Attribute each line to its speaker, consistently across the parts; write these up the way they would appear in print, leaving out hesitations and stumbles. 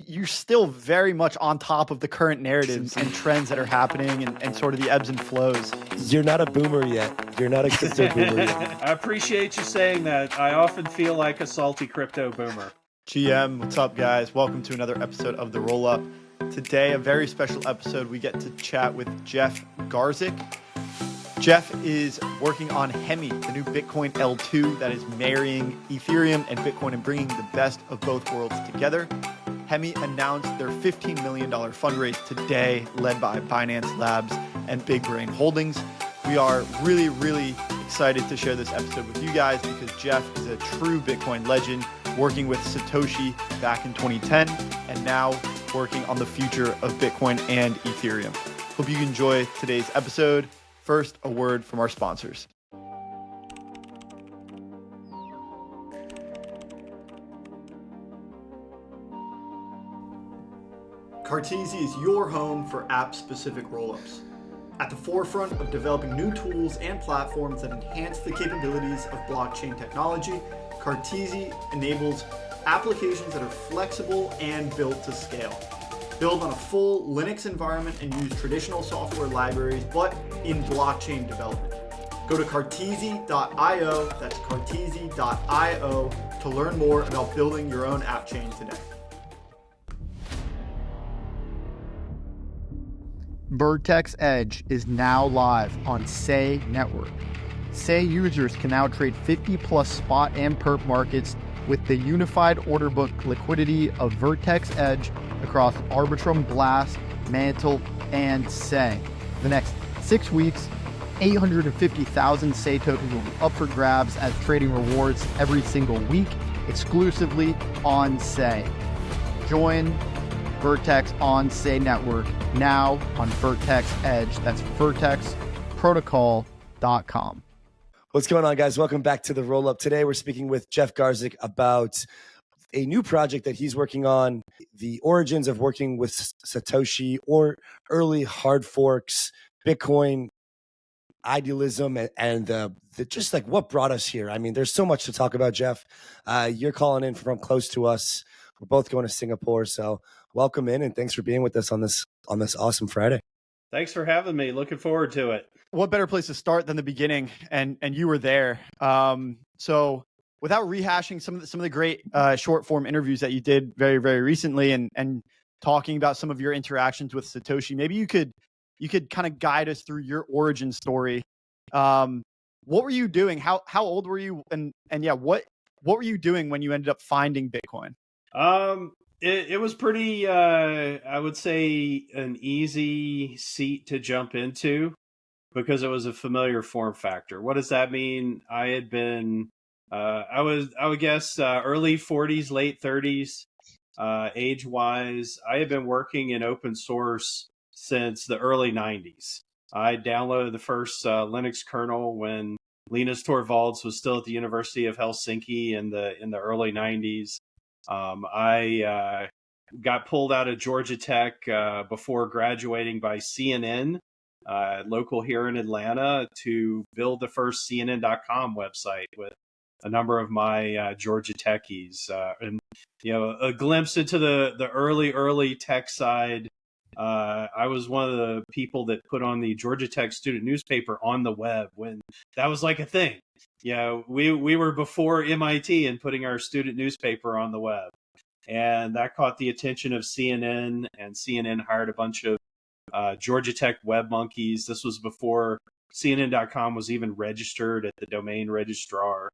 Speaker 1: you're still very much on top of the current narratives and trends that are happening and sort of the ebbs and flows.
Speaker 2: You're not a boomer yet. You're not a crypto boomer yet.
Speaker 3: I appreciate you saying that. I often feel like a salty crypto boomer.
Speaker 1: GM, what's up, guys? Welcome to another episode of The Roll Up. Today, a very special episode. We get to chat with Jeff Garzik. Jeff is working on Hemi, the new Bitcoin L2 that is marrying Ethereum and Bitcoin and bringing the best of both worlds together. Hemi announced their $15 million fundraise today, led by Binance Labs and Big Brain Holdings. We are really, really excited to share this episode with you guys because Jeff is a true Bitcoin legend, working with Satoshi back in 2010 and now working on the future of Bitcoin and Ethereum. Hope you enjoy today's episode. First, a word from our sponsors. Carteezy is your home for app-specific rollups. At the forefront of developing new tools and platforms that enhance the capabilities of blockchain technology, Carteezy enables applications that are flexible and built to scale. Build on a full Linux environment and use traditional software libraries, but in blockchain development. Go to carteezy.io, that's carteezy.io, to learn more about building your own app chain today. Vertex Edge is now live on Say Network. Say users can now trade 50 plus spot and perp markets with the unified order book liquidity of Vertex Edge across Arbitrum, Blast, Mantle, and Say. The next 6 weeks, 850,000 Say tokens will be up for grabs as trading rewards every single week, exclusively on Say. Join Vertex on Say Network now on Vertex Edge. That's vertexprotocol.com.
Speaker 2: What's going on, guys? Welcome back to The Roll Up. Today, we're speaking with Jeff Garzik about a new project that he's working on, the origins of working with Satoshi or early hard forks, Bitcoin idealism, and just like what brought us here. I mean, there's so much to talk about, Jeff. You're calling in from close to us. We're both going to Singapore, so welcome in and thanks for being with us on this awesome Friday.
Speaker 3: Thanks for having me. Looking forward to it.
Speaker 1: What better place to start than the beginning? And you were there. So without rehashing some of the great short form interviews that you did very, very recently and talking about some of your interactions with Satoshi, maybe you could kind of guide us through your origin story. What were you doing? How old were you? And yeah, what were you doing when you ended up finding Bitcoin?
Speaker 3: It was pretty, I would say, an easy seat to jump into because it was a familiar form factor. What does that mean? I had been, I would guess, early 40s, late 30s, age-wise. I had been working in open source since the early 90s. I downloaded the first Linux kernel when Linus Torvalds was still at the University of Helsinki in the early 90s. I got pulled out of Georgia Tech before graduating by CNN, local here in Atlanta, to build the first CNN.com website with a number of my Georgia techies. And, a glimpse into the early tech side. I was one of the people that put on the Georgia Tech student newspaper on the web when that was like a thing. We were before MIT and putting our student newspaper on the web. And that caught the attention of CNN, and CNN hired a bunch of Georgia Tech web monkeys. This was before CNN.com was even registered at the domain registrar.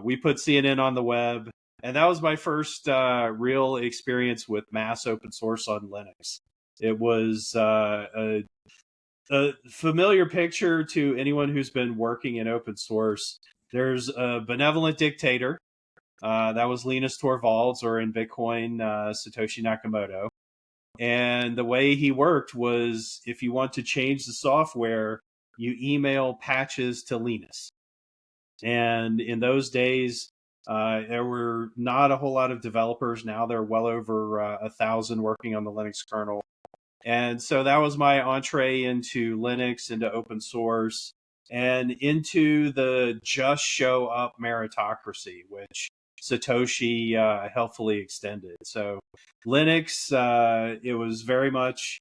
Speaker 3: We put CNN on the web, and that was my first real experience with mass open source on Linux. It was a familiar picture to anyone who's been working in open source. There's a benevolent dictator. That was Linus Torvalds, or in Bitcoin, Satoshi Nakamoto. And the way he worked was, if you want to change the software, you email patches to Linus. And in those days, there were not a whole lot of developers. Now there are well over 1,000 working on the Linux kernel. And so that was my entree into Linux, into open source, and into the just show up meritocracy, which Satoshi helpfully extended. So Linux, it was very much,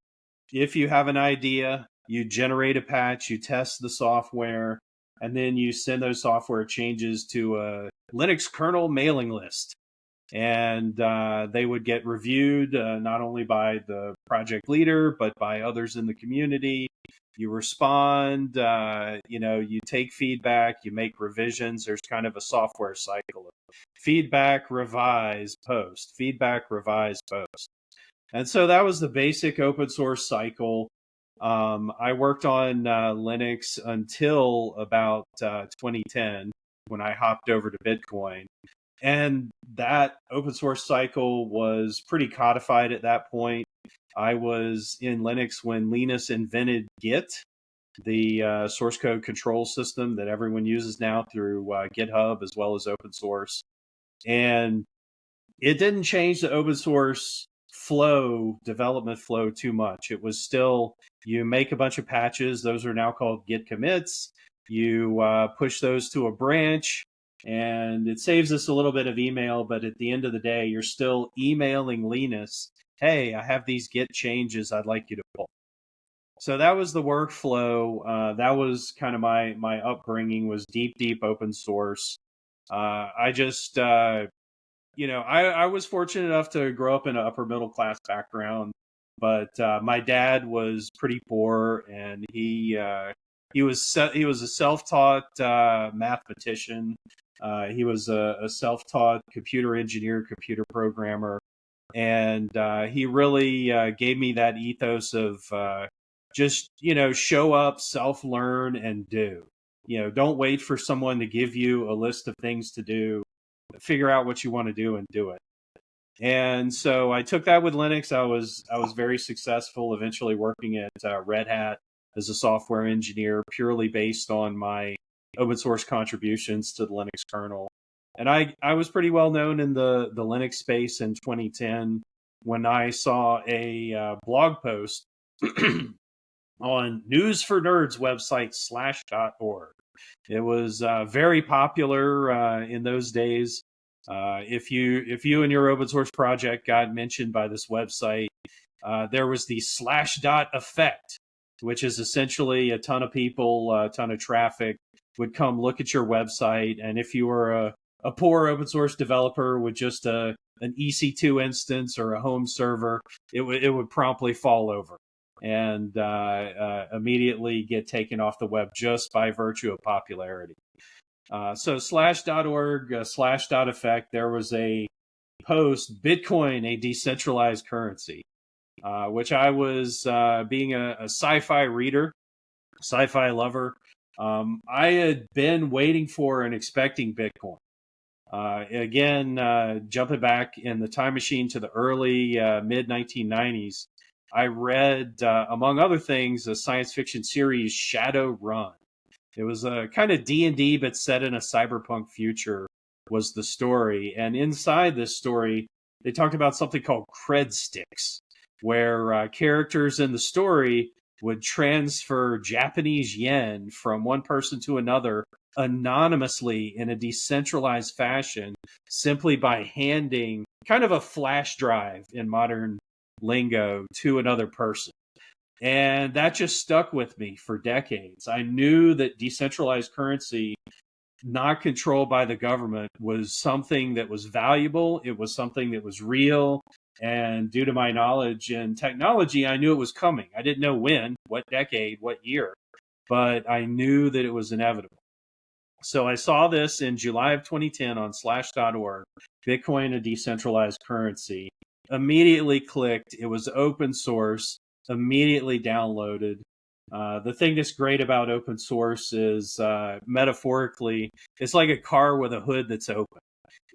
Speaker 3: if you have an idea, you generate a patch, you test the software, and then you send those software changes to a Linux kernel mailing list. And they would get reviewed not only by the project leader, but by others in the community. You respond, you take feedback, you make revisions. There's kind of a software cycle of feedback, revise, post, feedback, revise, post. And so that was the basic open source cycle. I worked on Linux until about 2010 when I hopped over to Bitcoin. And that open source cycle was pretty codified at that point. I was in Linux when Linus invented Git, the source code control system that everyone uses now through GitHub as well as open source. And it didn't change the open source development flow too much. It was still, you make a bunch of patches. Those are now called Git commits. You push those to a branch, and it saves us a little bit of email, but at the end of the day, you're still emailing Linus, hey, I have these Git changes I'd like you to pull. So that was the workflow. That was kind of my upbringing, was deep open source. I just, I was fortunate enough to grow up in an upper middle class background, but my dad was pretty poor, and he was a self-taught mathematician. He was a self-taught computer engineer, computer programmer, and he really gave me that ethos of just show up, self-learn, and do. Don't wait for someone to give you a list of things to do. Figure out what you want to do and do it. And so I took that with Linux. I was very successful, eventually working at Red Hat as a software engineer, purely based on my open source contributions to the Linux kernel. And I was pretty well known in the Linux space in 2010 when I saw a blog post on News for Nerds website /.org. It was very popular in those days. If you and your open source project got mentioned by this website, there was the /dot effect, which is essentially a ton of people, a ton of traffic would come look at your website, and if you were a poor open source developer with just an EC2 instance or a home server, it would promptly fall over and immediately get taken off the web just by virtue of popularity. So /.org, /dot effect, there was a post, Bitcoin, a decentralized currency, which I was, being a sci-fi reader, sci-fi lover, I had been waiting for and expecting Bitcoin. Again, jumping back in the time machine to the early mid 1990s, I read, among other things, a science fiction series, Shadowrun. It was a kind of D&D, but set in a cyberpunk future was the story. And inside this story, they talked about something called cred sticks, where characters in the story would transfer Japanese yen from one person to another anonymously in a decentralized fashion, simply by handing kind of a flash drive in modern lingo to another person. And that just stuck with me for decades. I knew that decentralized currency, not controlled by the government, was something that was valuable. It was something that was real. And due to my knowledge in technology, I knew it was coming. I didn't know when, what decade, what year, but I knew that it was inevitable. So I saw this in July of 2010 on /.org, Bitcoin, a decentralized currency. Immediately clicked. It was open source. Immediately downloaded. The thing that's great about open source is, metaphorically, it's like a car with a hood that's open.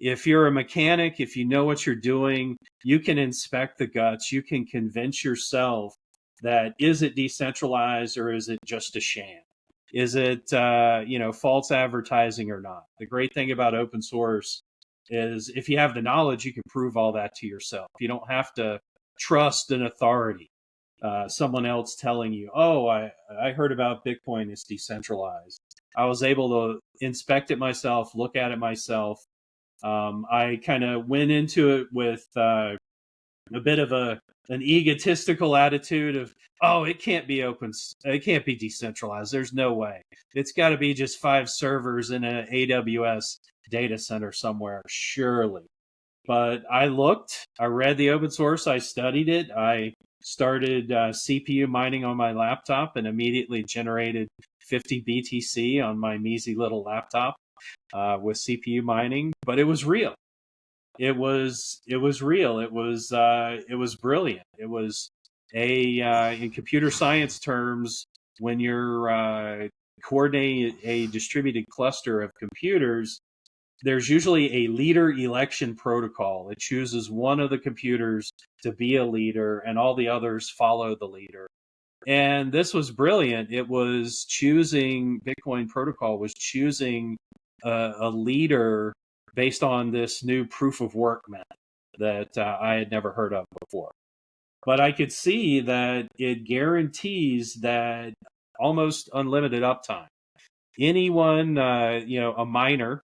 Speaker 3: If you're a mechanic, if you know what you're doing, you can inspect the guts. You can convince yourself that, is it decentralized or is it just a sham? Is it false advertising or not? The great thing about open source is, if you have the knowledge, you can prove all that to yourself. You don't have to trust an authority. Someone else telling you, oh, I heard about Bitcoin is decentralized. I was able to inspect it myself, look at it myself, I kind of went into it with a bit of an egotistical attitude of, oh, it can't be open, it can't be decentralized. There's no way. It's got to be just 5 servers in an AWS data center somewhere, surely. But I looked, I read the open source, I studied it, I started CPU mining on my laptop and immediately generated 50 BTC on my measly little laptop with CPU mining. But it was real. It was real. It was brilliant. It was in computer science terms, when you're coordinating a distributed cluster of computers, there's usually a leader election protocol. It chooses one of the computers to be a leader, and all the others follow the leader. And this was brilliant. It was choosing, Bitcoin protocol was choosing a leader based on this new proof of work method that I had never heard of before. But I could see that it guarantees that almost unlimited uptime. Anyone, a miner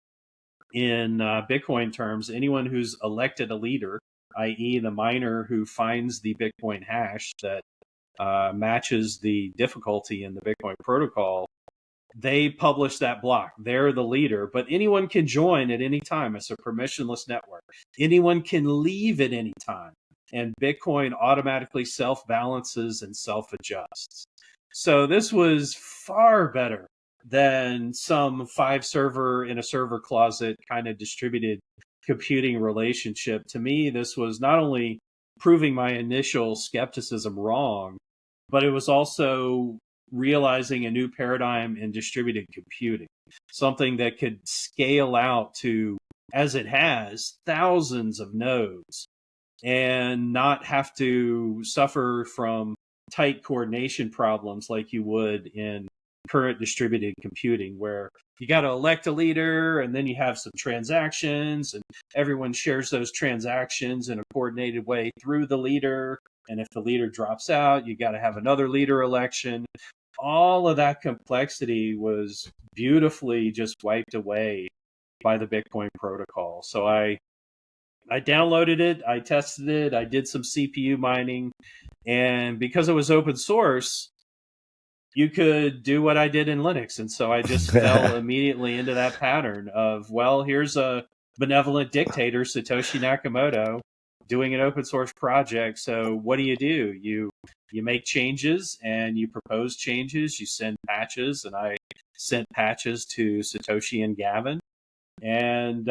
Speaker 3: in Bitcoin terms, anyone who's elected a leader, i.e. the miner who finds the Bitcoin hash that matches the difficulty in the Bitcoin protocol, they publish that block. They're the leader, but anyone can join at any time. It's a permissionless network. Anyone can leave at any time, and Bitcoin automatically self-balances and self-adjusts. So this was far better than some 5 server in a server closet kind of distributed computing relationship. To me, this was not only proving my initial skepticism wrong, but it was also realizing a new paradigm in distributed computing, something that could scale out to, as it has, thousands of nodes and not have to suffer from tight coordination problems like you would in current distributed computing, where you got to elect a leader and then you have some transactions and everyone shares those transactions in a coordinated way through the leader. And if the leader drops out, you got to have another leader election. All of that complexity was beautifully just wiped away by the Bitcoin protocol. So I downloaded it, I tested it, I did some CPU mining, and because it was open source, you could do what I did in Linux. And so I just fell immediately into that pattern of, well, here's a benevolent dictator, Satoshi Nakamoto, doing an open source project. So what do? You make changes and you propose changes, you send patches, and I sent patches to Satoshi and Gavin. And,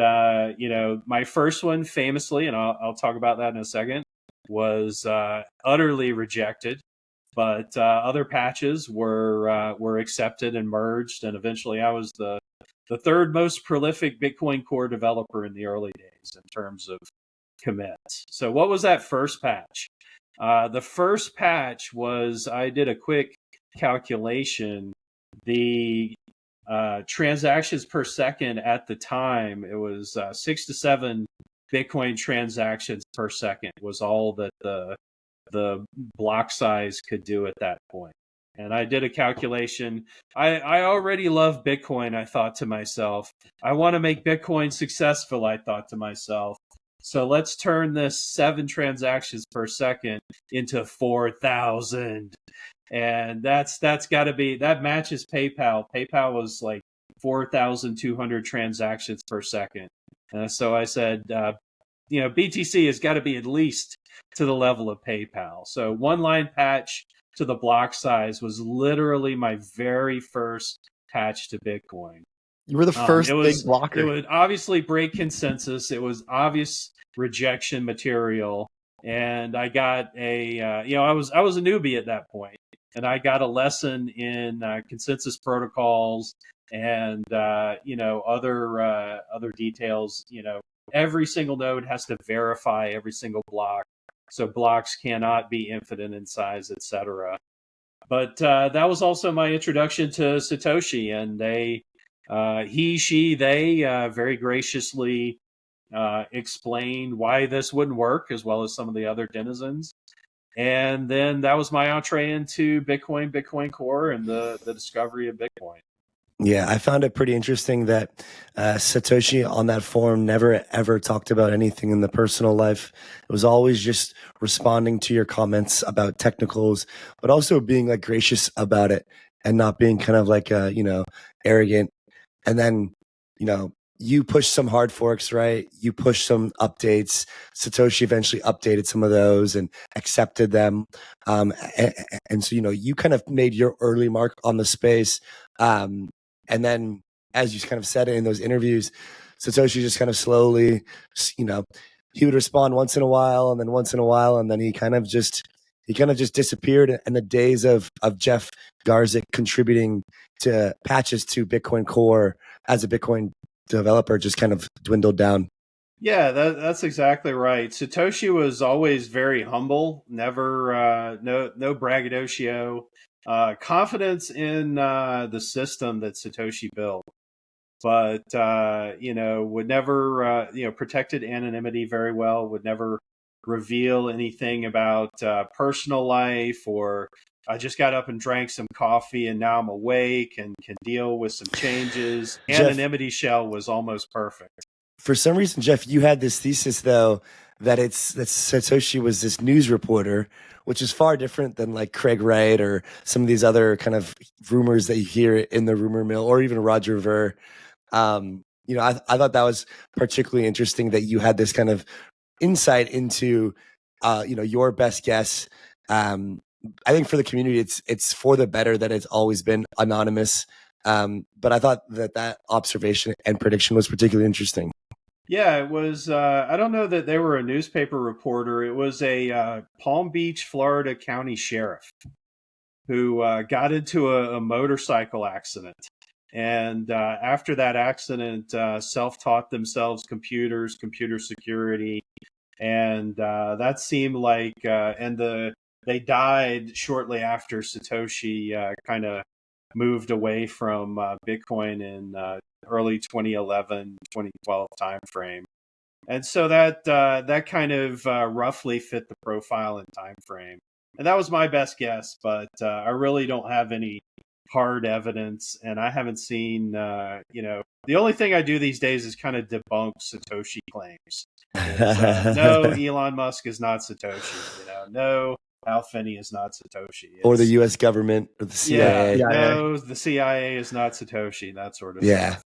Speaker 3: my first one famously, and I'll talk about that in a second, was utterly rejected. But other patches were accepted and merged, and eventually I was the third most prolific Bitcoin Core developer in the early days in terms of commits. So what was that first patch? The first patch was, I did a quick calculation. The transactions per second at the time, it was 6 to 7 Bitcoin transactions per second was all that the block size could do at that point. And I did a calculation. I already love Bitcoin, I thought to myself. I want to make Bitcoin successful, I thought to myself. So let's turn this 7 transactions per second into 4,000. And that's got to be, that matches PayPal. PayPal was like 4,200 transactions per second. So I said, BTC has got to be at least to the level of PayPal. So one line patch to the block size was literally my very first patch to Bitcoin.
Speaker 1: You were the first big blocker.
Speaker 3: It would obviously break consensus. It was obvious rejection material. And I got I was a newbie at that point. And I got a lesson in consensus protocols and, other details. Every single node has to verify every single block. So blocks cannot be infinite in size, etc. But that was also my introduction to Satoshi. And they very graciously explained why this wouldn't work, as well as some of the other denizens. And then that was my entree into Bitcoin Core, and the discovery of Bitcoin.
Speaker 2: Yeah, I found it pretty interesting that Satoshi on that forum never ever talked about anything in the personal life. It was always just responding to your comments about technicals, but also being like gracious about it and not being kind of like arrogant. And then, you push some hard forks, right? You push some updates. Satoshi eventually updated some of those and accepted them. And, so, you kind of made your early mark on the space. And then, as you kind of said in those interviews, Satoshi just kind of slowly, you know, he would respond once in a while and then once in a while. And then he kind of just disappeared. And the days of Jeff Garzik contributing to patches to Bitcoin Core as a Bitcoin developer just kind of dwindled down.
Speaker 3: Yeah, that's exactly right. Satoshi was always very humble, never no braggadocio, confidence in the system that Satoshi built, but would never protected anonymity very well, would never reveal anything about personal life, or I just got up and drank some coffee and now I'm awake and can deal with some changes.
Speaker 2: Jeff,
Speaker 3: Anonymity shell was almost perfect.
Speaker 2: for some reason, Jeff, you had this thesis though that Satoshi was this news reporter, which is far different than like Craig Wright or some of these other kind of rumors that you hear in the rumor mill, or even Roger Ver. I thought that was particularly interesting that you had this kind of insight into, your best guess. I think for the community, it's for the better that it's always been anonymous. But I thought that observation and prediction was particularly interesting.
Speaker 3: Yeah, it was. I don't know that they were a newspaper reporter. It was a Palm Beach, Florida county sheriff who got into a motorcycle accident. And after that accident, self-taught themselves computers, computer security, and that seemed like, they died shortly after Satoshi kind of moved away from Bitcoin in early 2011, 2012 timeframe. And so that kind of roughly fit the profile and time frame. And that was my best guess, but I really don't have any hard evidence, and I haven't seen. The only thing I do these days is kind of debunk Satoshi claims. No, Elon Musk is not Satoshi. No, Al Finney is not Satoshi.
Speaker 2: Or the U.S. government or the CIA.
Speaker 3: Yeah, no, the CIA is not Satoshi. That sort of
Speaker 2: Yeah.
Speaker 3: stuff.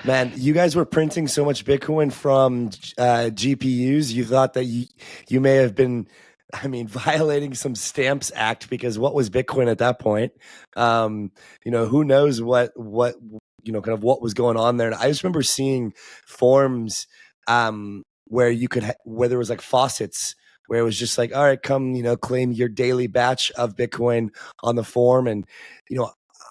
Speaker 2: Man, you guys were printing so much Bitcoin from GPUs. You thought that you may have been, violating some Stamps Act, because what was Bitcoin at that point? Who knows what kind of what was going on there. And I just remember seeing forums where where there was like faucets, where it was just like, all right, come, claim your daily batch of Bitcoin on the form. And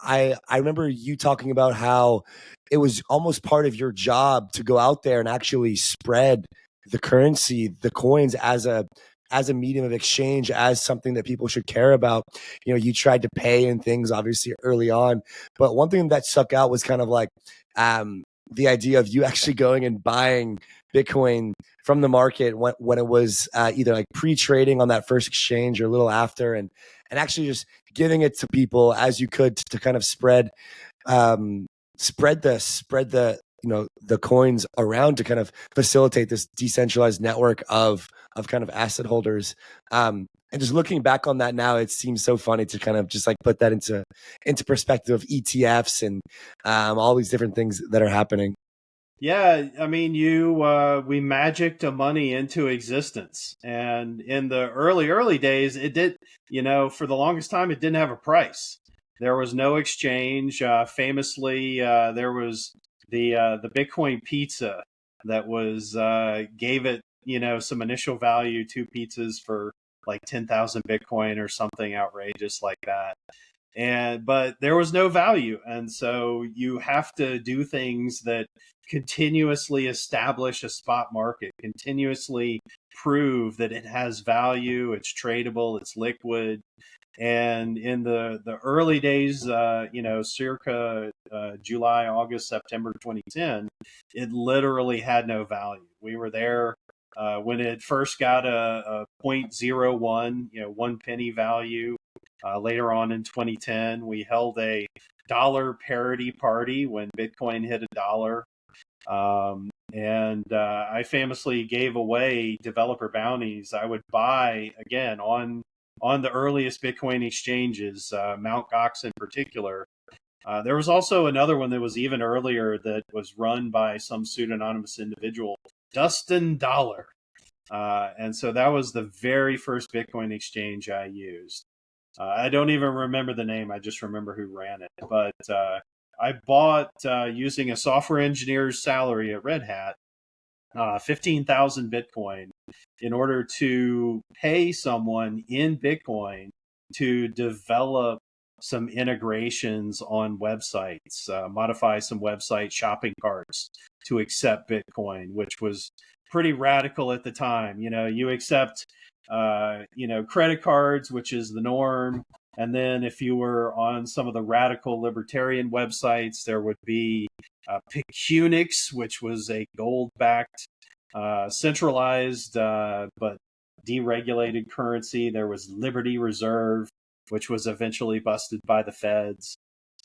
Speaker 2: I remember you talking about how it was almost part of your job to go out there and actually spread the currency, the coins, as a medium of exchange, as something that people should care about. You tried to pay and things obviously early on, but one thing that stuck out was kind of like the idea of you actually going and buying Bitcoin from the market when it was either like pre-trading on that first exchange or a little after, and actually just giving it to people as you could to kind of spread the the coins around to kind of facilitate this decentralized network of kind of asset holders. And just looking back on that now, it seems so funny to kind of just like put that into perspective of ETFs and all these different things that are happening.
Speaker 3: Yeah, I mean, we magicked a money into existence, and in the early days, it did. For the longest time, it didn't have a price. There was no exchange. Famously, there was the Bitcoin pizza that was gave it some initial value, two pizzas for like 10,000 Bitcoin or something outrageous like that. But there was no value, and so you have to do things that continuously establish a spot market, continuously prove that it has value, it's tradable, it's liquid. And in the early days, circa July, August, September 2010, it literally had no value. We were there when it first got a 0.01, 1 penny value. Later on in 2010, we held a dollar parity party when Bitcoin hit $1. I famously gave away developer bounties. I would buy, again, on the earliest Bitcoin exchanges, Mt. Gox in particular. There was also another one that was even earlier that was run by some pseudonymous individual, Dustin Dollar. And so that was the very first Bitcoin exchange I used. I don't even remember the name. I just remember who ran it. But I bought, using a software engineer's salary at Red Hat, 15,000 Bitcoin in order to pay someone in Bitcoin to develop some integrations on websites, modify some website shopping carts to accept Bitcoin, which was pretty radical at the time. You accept, credit cards, which is the norm. And then if you were on some of the radical libertarian websites, there would be Pecunix, which was a gold-backed, centralized but deregulated currency. There was Liberty Reserve, which was eventually busted by the feds.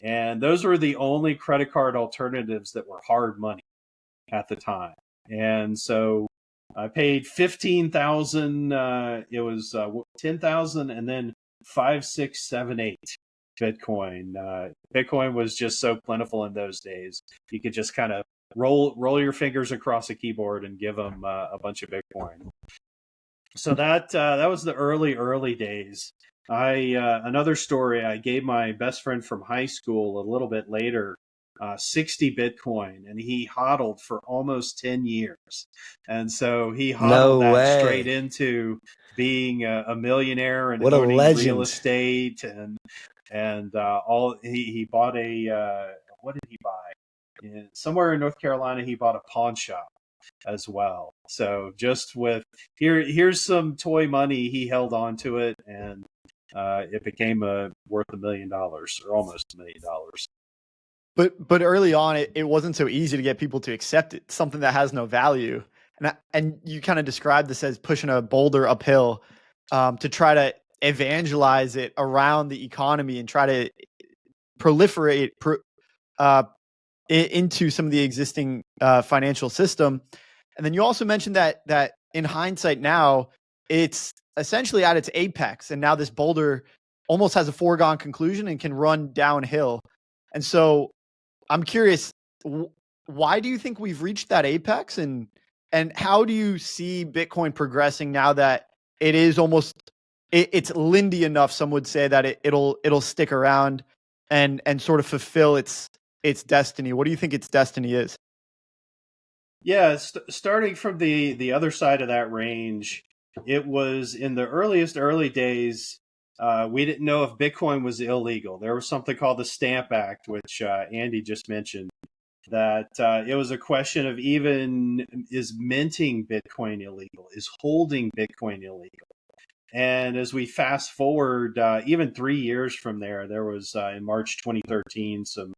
Speaker 3: And those were the only credit card alternatives that were hard money at the time. And so I paid 15,000. It was 10,000, and then 5, 6, 7, 8 Bitcoin. Bitcoin was just so plentiful in those days. You could just kind of roll your fingers across a keyboard and give them a bunch of Bitcoin. So that was the early days. Another story, I gave my best friend from high school a little bit later 60 Bitcoin, and he hodled for almost 10 years. And so he hodled that straight into being a millionaire and owning real estate and all. He bought what did he buy? Somewhere in North Carolina, he bought a pawn shop as well. So just with here's some toy money, he held on to it, and it became worth $1 million or almost $1 million.
Speaker 1: But early on, it wasn't so easy to get people to accept it. Something that has no value, and you kind of described this as pushing a boulder uphill to try to evangelize it around the economy and try to proliferate into some of the existing financial system. And then you also mentioned that in hindsight now, it's essentially at its apex, and now this boulder almost has a foregone conclusion and can run downhill. And so I'm curious, why do you think we've reached that apex, and how do you see Bitcoin progressing now that it is almost it's lindy enough, some would say, that it'll stick around and sort of fulfill its destiny? What do you think its destiny is?
Speaker 3: Yeah, starting from the other side of that range, it was in the early days. We didn't know if Bitcoin was illegal. There was something called the Stamp Act, which Andy just mentioned, that it was a question of even, is minting Bitcoin illegal? Is holding Bitcoin illegal? And as we fast forward, even 3 years from there was in March 2013, some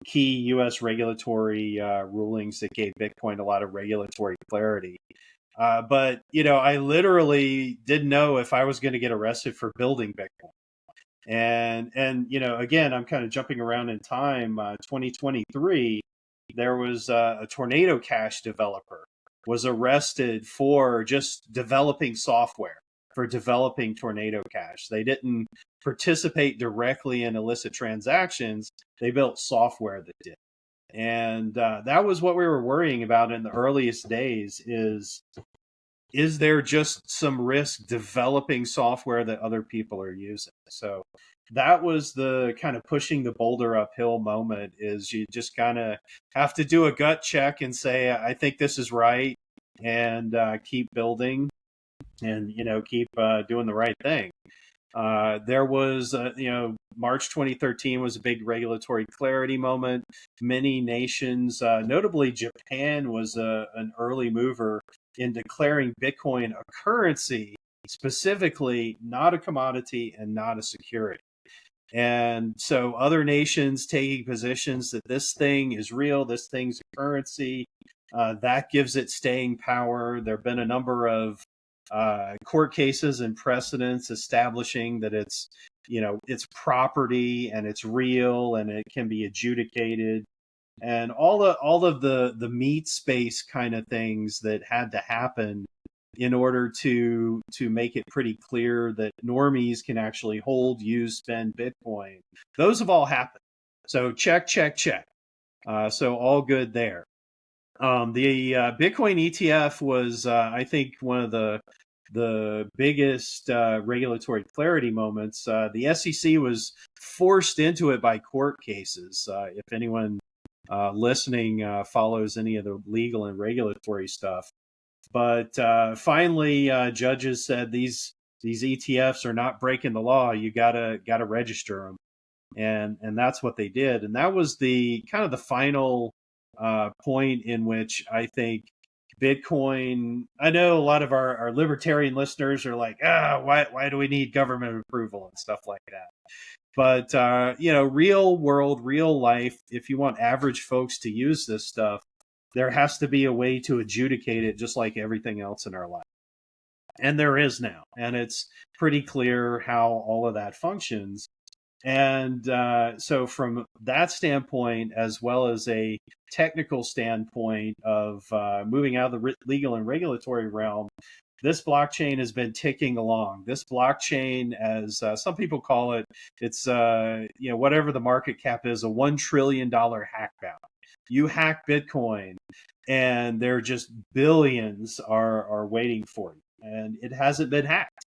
Speaker 3: key U.S. regulatory rulings that gave Bitcoin a lot of regulatory clarity. But I literally didn't know if I was going to get arrested for building Bitcoin. And again, I'm kind of jumping around in time. 2023, there was a Tornado Cash developer was arrested for just developing software, for developing Tornado Cash. They didn't participate directly in illicit transactions. They built software that did. And that was what we were worrying about in the earliest days, is there just some risk developing software that other people are using? So that was the kind of pushing the boulder uphill moment, is you just kind of have to do a gut check and say, I think this is right, and keep building and, keep doing the right thing. There was, March 2013 was a big regulatory clarity moment. Many nations, notably Japan, was an early mover in declaring Bitcoin a currency, specifically not a commodity and not a security. And so other nations taking positions that this thing is real, this thing's a currency, that gives it staying power. There have been a number of court cases and precedents establishing that it's it's property and it's real and it can be adjudicated, and all of the meat space kind of things that had to happen in order to make it pretty clear that normies can actually hold, use, spend Bitcoin. Those have all happened. So check, check, check. So all good there. The Bitcoin ETF was, I think, one of the biggest regulatory clarity moments. The SEC was forced into it by court cases. If anyone listening follows any of the legal and regulatory stuff, but finally, judges said these ETFs are not breaking the law. You gotta register them, and that's what they did. And that was the kind of the final point in which I think Bitcoin. I know a lot of our libertarian listeners are like, why do we need government approval and stuff like that? But real world, real life. If you want average folks to use this stuff, there has to be a way to adjudicate it, just like everything else in our life. And there is now, and it's pretty clear how all of that functions. And so from that standpoint, as well as a technical standpoint of moving out of the legal and regulatory realm, this blockchain has been ticking along. This blockchain, as some people call it, it's whatever the market cap is, a $1 trillion hack bound. You hack Bitcoin, and there are just billions are waiting for you, and it hasn't been hacked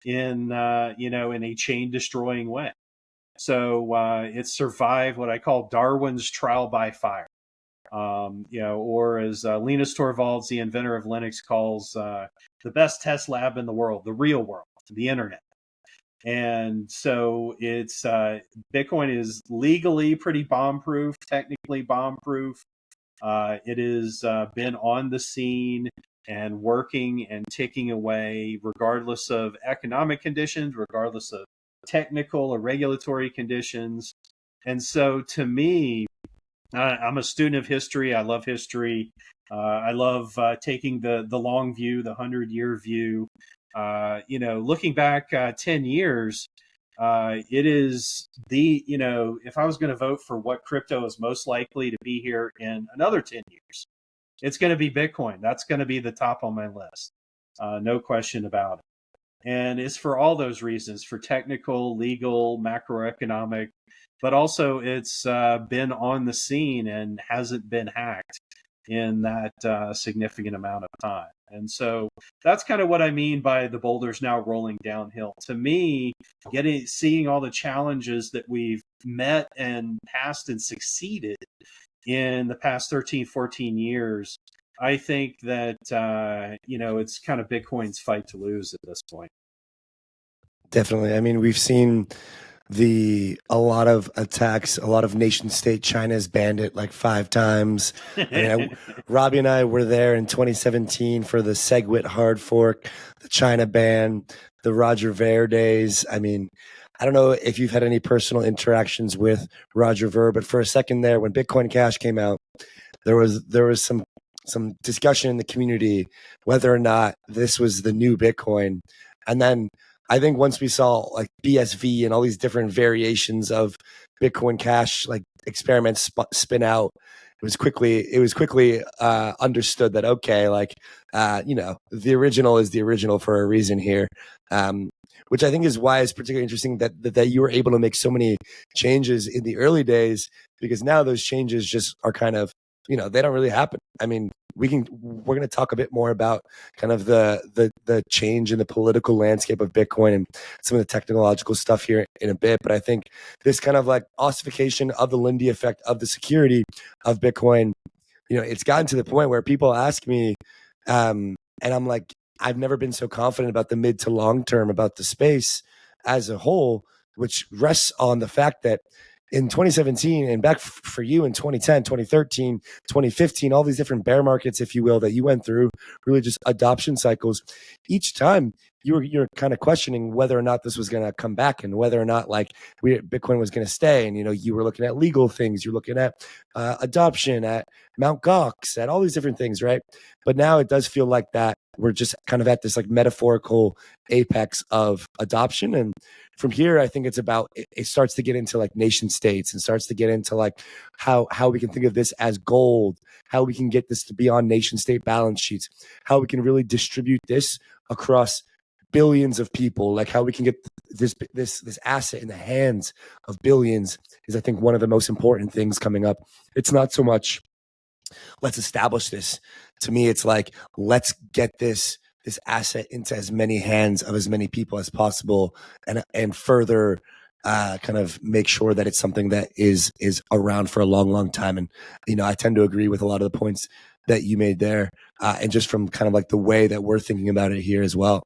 Speaker 3: in in a chain destroying way. So it survived what I call Darwin's trial by fire, or as Linus Torvalds, the inventor of Linux, calls the best test lab in the world, the real world, the internet. And so it's Bitcoin is legally pretty bomb-proof, technically bomb-proof. It has been on the scene and working and ticking away, regardless of economic conditions, regardless of technical or regulatory conditions. And so to me, I'm a student of history. I love history. I love taking the long view, the 100-year view. Looking back 10 years, it is if I was going to vote for what crypto is most likely to be here in another 10 years, it's going to be Bitcoin. That's going to be the top on my list. No question about it. And it's for all those reasons, for technical, legal, macroeconomic, but also it's been on the scene and hasn't been hacked in that significant amount of time. And so that's kind of what I mean by the boulder's now rolling downhill. To me, seeing all the challenges that we've met and passed and succeeded in the past 13, 14 years, I think that, it's kind of Bitcoin's fight to lose at this point.
Speaker 2: Definitely. I mean, we've seen a lot of attacks, a lot of nation state. China's banned it like 5 times. Robbie and I were there in 2017 for the SegWit hard fork, the China ban, the Roger Ver days. I mean, I don't know if you've had any personal interactions with Roger Ver, but for a second there, when Bitcoin Cash came out, there was some discussion in the community whether or not this was the new Bitcoin. And then I think once we saw like BSV and all these different variations of Bitcoin Cash, like experiments spin out, it was quickly understood that, okay, the original is the original for a reason here. Which I think is why it's particularly interesting that you were able to make so many changes in the early days, because now those changes just are kind of, they don't really happen. I mean, we're going to talk a bit more about kind of the change in the political landscape of Bitcoin and some of the technological stuff here in a bit. But I think this kind of like ossification of the Lindy effect of the security of Bitcoin, it's gotten to the point where people ask me, and I'm like, I've never been so confident about the mid to long term about the space as a whole, which rests on the fact that in 2017 and back for you in 2010, 2013, 2015, all these different bear markets, if you will, that you went through, really just adoption cycles. Each time you're kind of questioning whether or not this was going to come back and whether or not Bitcoin was going to stay. And, you were looking at legal things, you're looking at adoption, at Mt. Gox, at all these different things, right? But now it does feel like that we're just kind of at this like metaphorical apex of adoption. And from here, I think it's about, it starts to get into like nation states and starts to get into like how we can think of this as gold, how we can get this to be on nation state balance sheets, how we can really distribute this across billions of people, like how we can get this asset in the hands of billions is, I think, one of the most important things coming up. It's not so much let's establish this. To me, it's like, let's get this asset into as many hands of as many people as possible, and further kind of make sure that it's something that is around for a long time. And I tend to agree with a lot of the points that you made there, and just from kind of like the way that we're thinking about it here as well.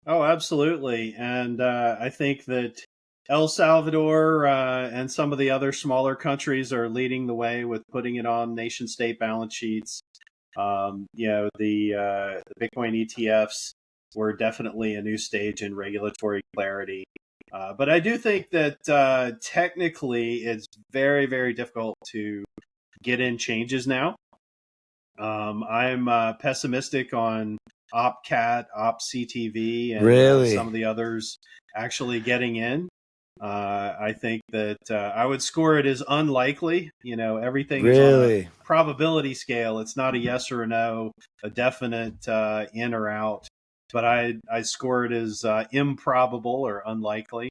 Speaker 3: Oh, absolutely. And I think that El Salvador and some of the other smaller countries are leading the way with putting it on nation state balance sheets. The Bitcoin ETFs were definitely a new stage in regulatory clarity. But I do think that technically it's very, very difficult to get in changes now. I'm pessimistic on OpCat, OpCTV, and
Speaker 2: Really?
Speaker 3: some of the others actually getting in. I think that I would score it as unlikely. Everything is on a probability scale. It's not a yes or a no, a definite in or out. But I score it as improbable or unlikely.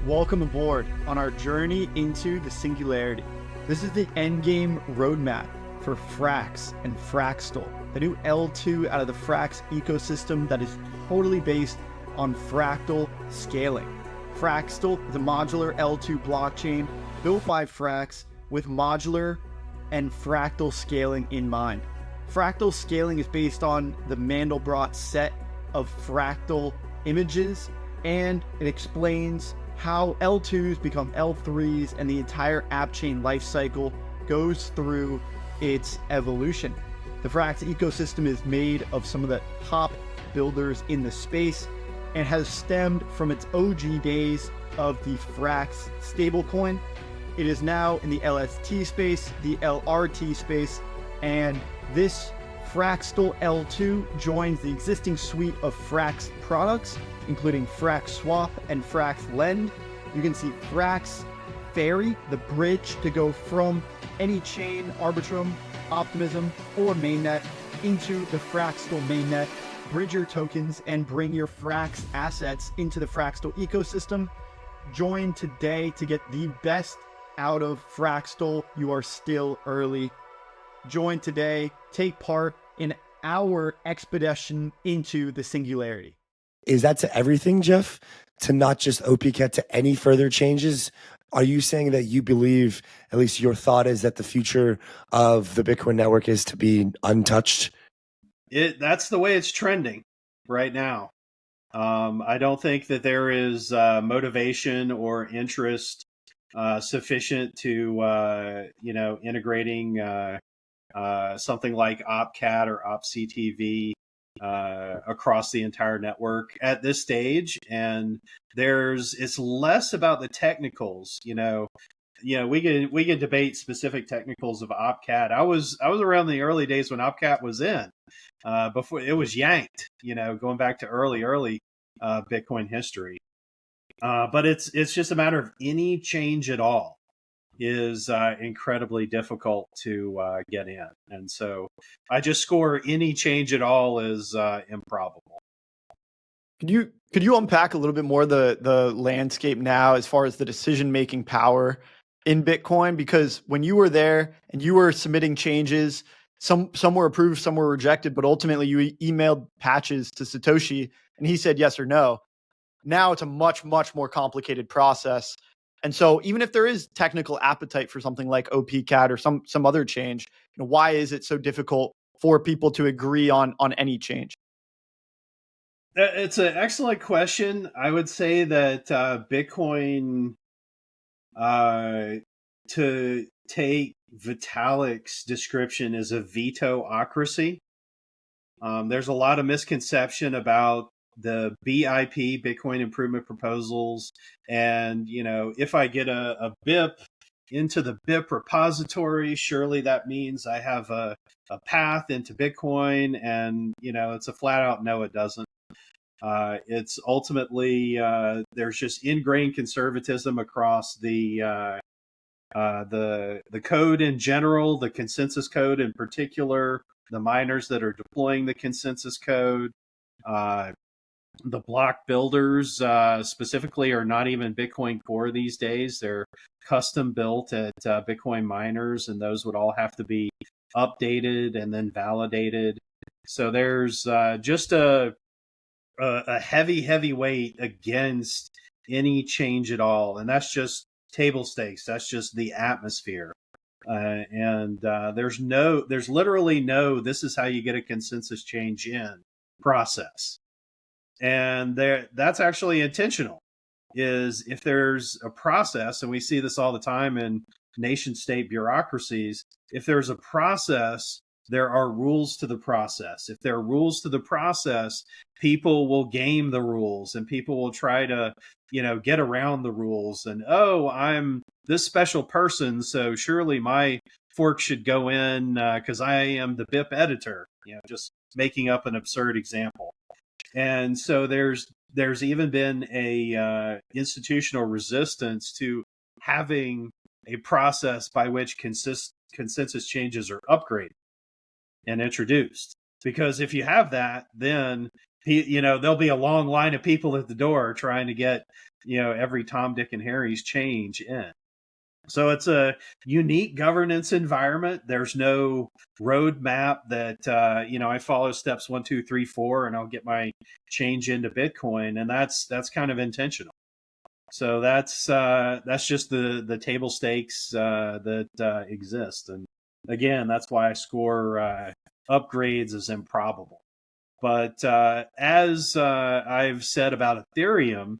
Speaker 1: Welcome aboard on our journey into the singularity. This is the endgame roadmap for Frax and Fraxtal, the new L2 out of the Frax ecosystem that is totally based on fractal scaling. Fraxtal is a modular L2 blockchain built by Frax with modular and fractal scaling in mind. Fractal scaling is based on the Mandelbrot set of fractal images, and it explains how L2s become L3s and the entire app chain lifecycle goes through its evolution. The Frax ecosystem is made of some of the top builders in the space and has stemmed from its OG days of the Frax stablecoin. It is now in the LST space, the LRT space, and this Fraxtal L2 joins the existing suite of Frax products, including Frax Swap and Frax Lend. You can see Frax Ferry, the bridge to go from any chain, Arbitrum, Optimism, or mainnet into the Fraxtal mainnet. Bridge your tokens and bring your Frax assets into the Fraxtal ecosystem. Join today to get the best out of Fraxtal. You are still early. Join today. Take part in our expedition into the singularity.
Speaker 2: Is that to everything, Jeff? To not just OPCAT, to any further changes? Are you saying that you believe, at least your thought is, that the future of the Bitcoin network is to be untouched?
Speaker 3: That's the way it's trending right now. I don't think that there is motivation or interest sufficient to, integrating something like OpCat or OpCTV across the entire network at this stage. And it's less about the technicals. We can debate specific technicals of OpCat. I was around the early days when OpCat was in, before it was yanked. Going back to early Bitcoin history. But it's just a matter of any change at all is incredibly difficult to get in, and so I just score any change at all as improbable.
Speaker 1: Could you unpack a little bit more the landscape now as far as the decision-making power in Bitcoin? Because when you were there and you were submitting changes, some were approved, some were rejected, but ultimately you emailed patches to Satoshi and he said yes or no. Now it's a much, much more complicated process. And so even if there is technical appetite for something like OPCAT or some other change, why is it so difficult for people to agree on any change?
Speaker 3: It's an excellent question. I would say that Bitcoin, to take Vitalik's description as a veto-ocracy, there's a lot of misconception about the BIP, Bitcoin Improvement Proposals. And, if I get a BIP into the BIP repository, surely that means I have a path into Bitcoin. And, it's a flat out no, it doesn't. It's ultimately, there's just ingrained conservatism across the code in general, the consensus code in particular, the miners that are deploying the consensus code. The block builders specifically are not even Bitcoin Core these days. They're custom built at Bitcoin miners, and those would all have to be updated and then validated. So there's just a heavy weight against any change at all. And that's just table stakes. That's just the atmosphere. There's literally no, this is how you get a consensus change in process. And that's actually intentional. Is if there's a process, and we see this all the time in nation state bureaucracies, if there's a process, there are rules to the process. If there are rules to the process, people will game the rules, and people will try to, get around the rules. And, oh, I'm this special person, so surely my fork should go in because I am the BIP editor, just making up an absurd example. And so there's even been a institutional resistance to having a process by which consensus changes are upgraded and introduced. Because if you have that, then there'll be a long line of people at the door trying to get every Tom, Dick, and Harry's change in. So it's a unique governance environment. There's no roadmap that, I follow steps 1, 2, 3, 4, and I'll get my change into Bitcoin. And that's kind of intentional. So that's just the table stakes that exist. And again, that's why I score upgrades as improbable. But as I've said about Ethereum,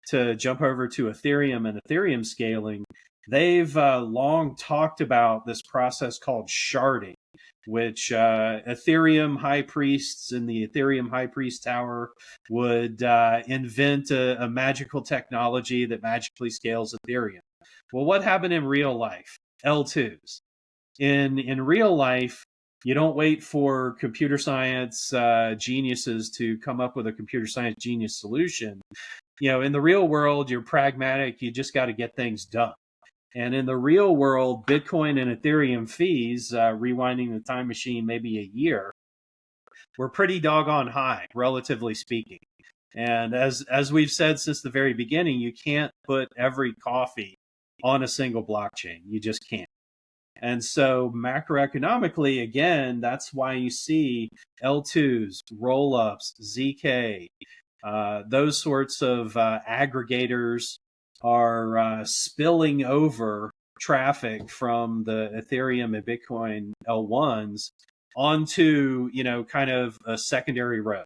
Speaker 3: to jump over to Ethereum and Ethereum scaling, they've long talked about this process called sharding, which Ethereum high priests in the Ethereum high priest tower would invent a magical technology that magically scales Ethereum. Well, what happened in real life? L2s. In real life, you don't wait for computer science geniuses to come up with a computer science genius solution. In the real world, you're pragmatic. You just got to get things done. And in the real world, Bitcoin and Ethereum fees, rewinding the time machine maybe a year, were pretty doggone high, relatively speaking. And as we've said since the very beginning, you can't put every coffee on a single blockchain. You just can't. And so macroeconomically, again, that's why you see L2s, rollups, ZK, those sorts of aggregators are spilling over traffic from the Ethereum and Bitcoin L1s onto, kind of a secondary road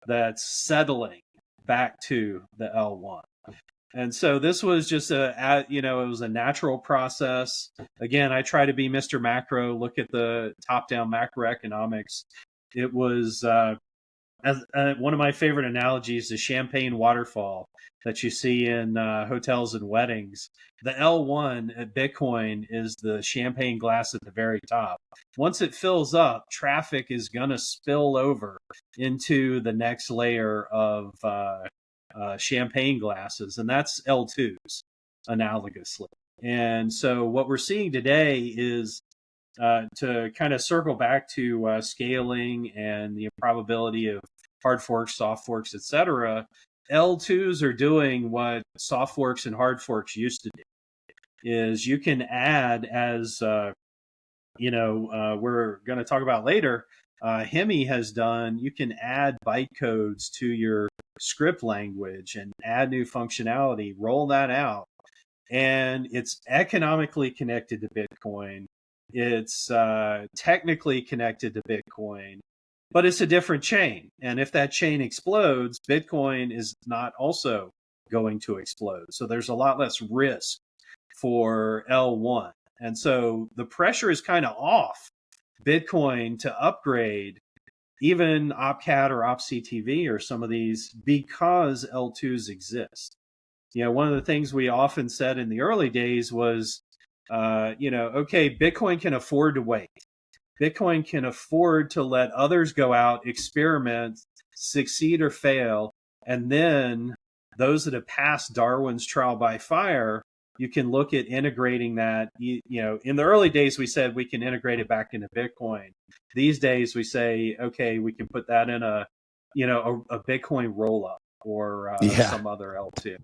Speaker 3: that's settling back to the L1. And so this was just it was a natural process. Again, I try to be Mr. Macro, look at the top-down macroeconomics. It was one of my favorite analogies, the champagne waterfall that you see in hotels and weddings. The L1 at Bitcoin is the champagne glass at the very top. Once it fills up, traffic is going to spill over into the next layer of champagne glasses, and that's L2s analogously. And so what we're seeing today is to kind of circle back to scaling and the probability of hard forks, soft forks, etc. L2s are doing what soft forks and hard forks used to do. Is you can add, as we're going to talk about later, Hemi has done, you can add bytecodes to your script language and add new functionality, roll that out, and it's economically connected to Bitcoin. It's technically connected to Bitcoin, but it's a different chain. And if that chain explodes, Bitcoin is not also going to explode. So there's a lot less risk for L1. And so the pressure is kind of off Bitcoin to upgrade even OpCat or OpCTV or some of these because L2s exist. one of the things we often said in the early days was, okay, Bitcoin can afford to wait. Bitcoin can afford to let others go out, experiment, succeed or fail, and then those that have passed Darwin's trial by fire, you can look at integrating that. In the early days, we said we can integrate it back into Bitcoin. These days, we say, okay, we can put that in a Bitcoin rollup or
Speaker 2: Yeah.
Speaker 3: some other L2.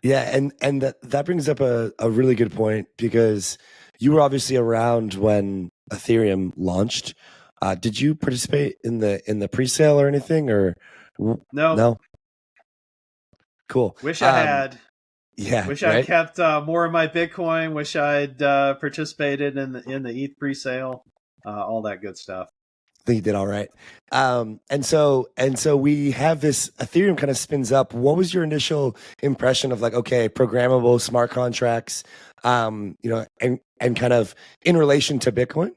Speaker 2: Yeah, and that brings up a really good point, because you were obviously around when Ethereum launched. Did you participate in the pre-sale or anything, or
Speaker 3: No,
Speaker 2: no? Cool.
Speaker 3: wish I had.
Speaker 2: Yeah,
Speaker 3: Wish I'd
Speaker 2: right.
Speaker 3: kept more of my Bitcoin. Wish I'd participated in the ETH pre-sale. All that good stuff.
Speaker 2: I think you did all right. And so we have this Ethereum kind of spins up. What was your initial impression of, like, okay, programmable smart contracts, and kind of in relation to Bitcoin?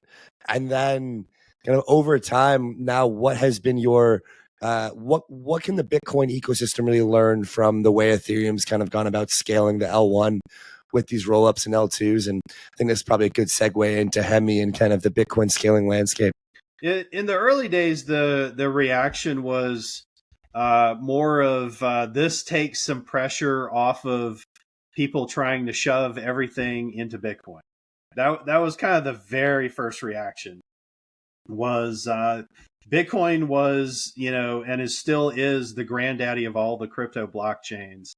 Speaker 2: And then kind of over time now, what has been your what can the Bitcoin ecosystem really learn from the way Ethereum's kind of gone about scaling the L1 with these rollups and L2s? And I think that's probably a good segue into Hemi and kind of the Bitcoin scaling landscape.
Speaker 3: In the early days, the reaction was more of this takes some pressure off of people trying to shove everything into Bitcoin. That was kind of the very first reaction. Was Bitcoin was, and still is the granddaddy of all the crypto blockchains,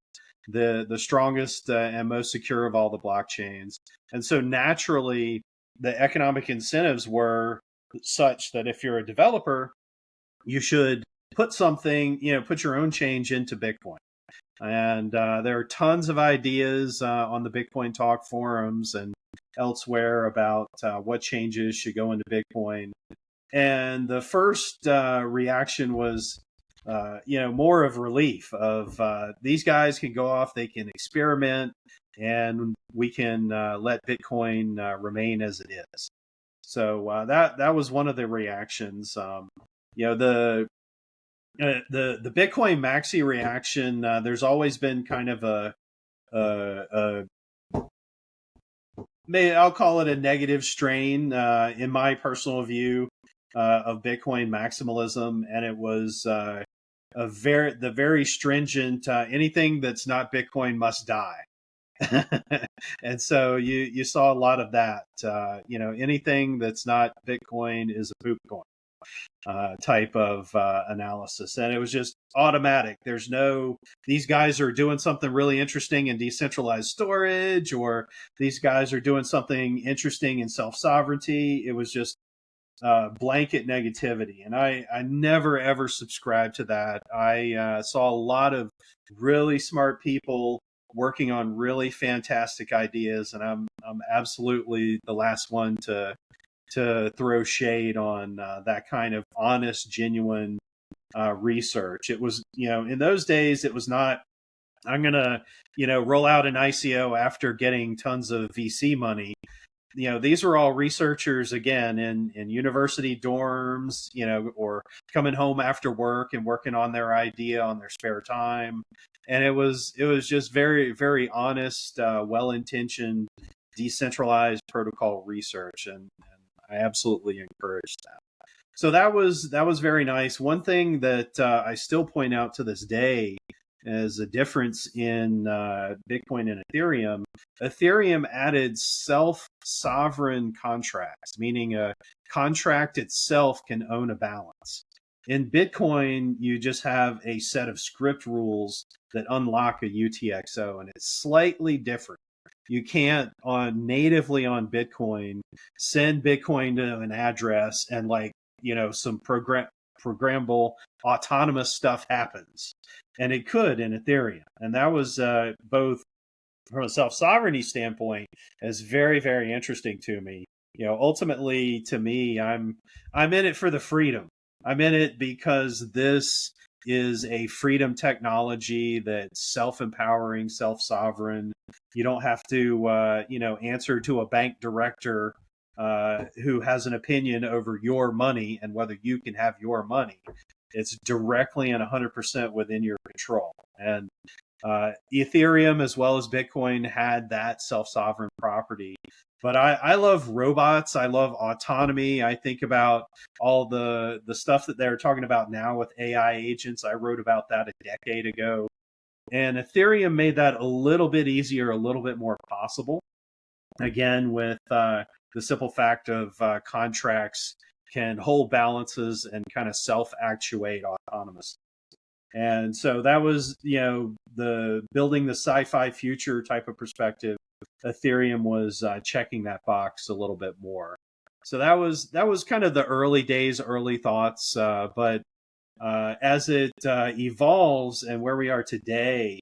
Speaker 3: the strongest and most secure of all the blockchains. And so naturally, the economic incentives were such that if you're a developer, you should put your own change into Bitcoin. And there are tons of ideas on the Bitcoin Talk forums and elsewhere about what changes should go into Bitcoin. And the first reaction was, more of relief of these guys can go off, they can experiment, and we can let Bitcoin remain as it is. So that was one of the reactions. The Bitcoin maxi reaction. There's always been kind of I'll call it a negative strain in my personal view of Bitcoin maximalism, and it was the very stringent anything that's not Bitcoin must die. And so you saw a lot of that. Anything that's not Bitcoin is a poop coin type of analysis, and it was just automatic. There's no, these guys are doing something really interesting in decentralized storage, or these guys are doing something interesting in self-sovereignty. It was just blanket negativity, and I never ever subscribed to that. I saw a lot of really smart people working on really fantastic ideas, and I'm absolutely the last one to throw shade on that kind of honest, genuine research. It was, in those days, it was not, I'm going to, roll out an ICO after getting tons of VC money. These were all researchers, again, in university dorms, or coming home after work and working on their idea on their spare time. And it was just very, very honest, well-intentioned, decentralized protocol research. And I absolutely encourage that. So that was very nice. One thing that I still point out to this day as a difference in Bitcoin and Ethereum. Ethereum added self-sovereign contracts, meaning a contract itself can own a balance. In Bitcoin, you just have a set of script rules that unlock a UTXO, and it's slightly different. You can't natively on Bitcoin send Bitcoin to an address and some programmable autonomous stuff happens. And it could in Ethereum. And that was both from a self-sovereignty standpoint is very, very interesting to me. Ultimately to me, I'm in it for the freedom. I'm in it because this is a freedom technology that's self-empowering, self-sovereign. You don't have to, answer to a bank director who has an opinion over your money and whether you can have your money. It's directly and 100% within your control. And Ethereum as well as Bitcoin had that self-sovereign property. But I love robots. I love autonomy. I think about all the stuff that they're talking about now with AI agents. I wrote about that a decade ago. And Ethereum made that a little bit easier, a little bit more possible. Again, with the simple fact of contracts can hold balances and kind of self-actuate autonomous. And so that was, the building the sci-fi future type of perspective. Ethereum was checking that box a little bit more. So that was kind of the early days, early thoughts. But as it evolves and where we are today,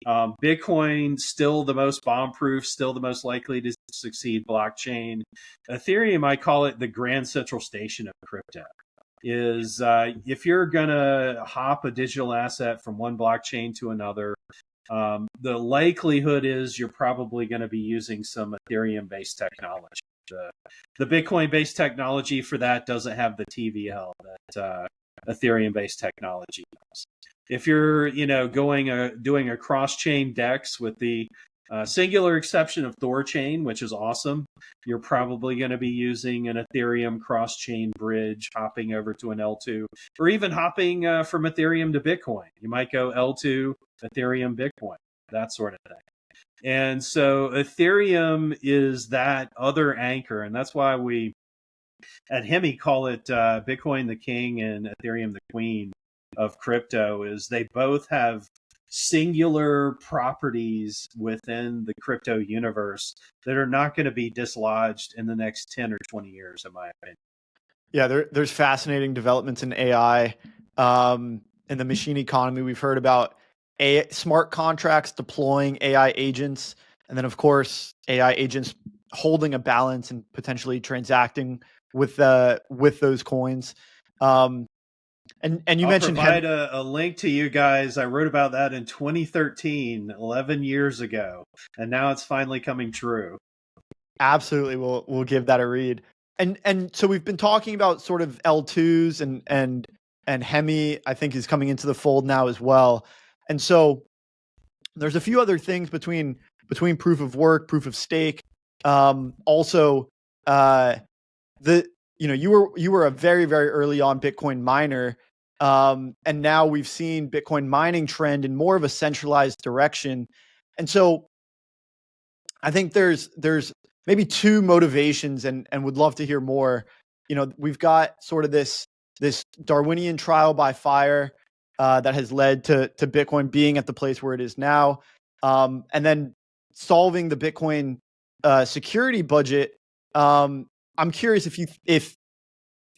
Speaker 3: Bitcoin still the most bomb-proof, still the most likely to succeed blockchain. Ethereum, I call it the grand central station of crypto. Is if you're gonna hop a digital asset from one blockchain to another, the likelihood is you're probably going to be using some Ethereum-based technology. The Bitcoin-based technology for that doesn't have the TVL that Ethereum-based technology does. If you're, doing a cross-chain DEX with the singular exception of Thorchain, which is awesome, you're probably going to be using an Ethereum cross-chain bridge, hopping over to an L2, or even hopping from Ethereum to Bitcoin. You might go L2, Ethereum, Bitcoin, that sort of thing. And so Ethereum is that other anchor, and that's why we at Hemi call it Bitcoin the king and Ethereum the queen of crypto, is they both have singular properties within the crypto universe that are not going to be dislodged in the next 10 or 20 years, in my opinion.
Speaker 1: Yeah, there's fascinating developments in AI, in the machine economy. We've heard about smart contracts deploying AI agents, and then of course AI agents holding a balance and potentially transacting with those coins. And you
Speaker 3: I'll
Speaker 1: mentioned
Speaker 3: provide a link to you guys. I wrote about that in 2013, 11 years ago, and now it's finally coming true.
Speaker 1: Absolutely, we'll give that a read. And so we've been talking about sort of L2s and Hemi, I think, is coming into the fold now as well. And so there's a few other things between proof of work, proof of stake. Also, you were a very, very early on Bitcoin miner, and now we've seen Bitcoin mining trend in more of a centralized direction. And so I think there's maybe two motivations, and would love to hear more. We've got sort of this Darwinian trial by fire that has led to Bitcoin being at the place where it is now, and then solving the Bitcoin security budget. I'm curious if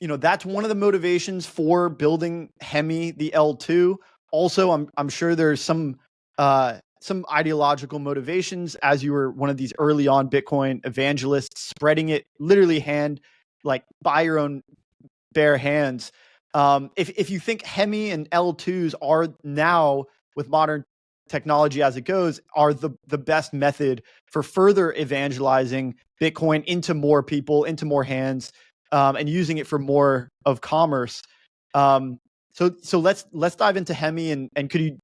Speaker 1: that's one of the motivations for building Hemi the L2. Also, I'm sure there's some ideological motivations, as you were one of these early on Bitcoin evangelists, spreading it literally by your own bare hands. If you think Hemi and L2s are now, with modern technology as it goes, are the best method for further evangelizing Bitcoin into more people, into more hands, and using it for more of commerce. So let's dive into Hemi, and could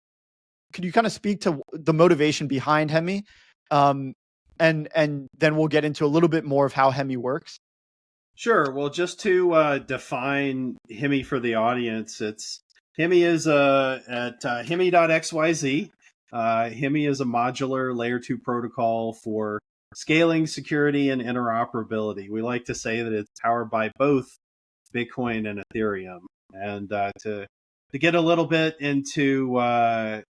Speaker 1: you kind of speak to the motivation behind Hemi, and then we'll get into a little bit more of how Hemi works.
Speaker 3: Sure. Well, just to define Hemi for the audience, Hemi is at hemi.xyz. Hemi is a modular layer 2 protocol for scaling, security, and interoperability. We like to say that it's powered by both Bitcoin and Ethereum. And to get a little bit into,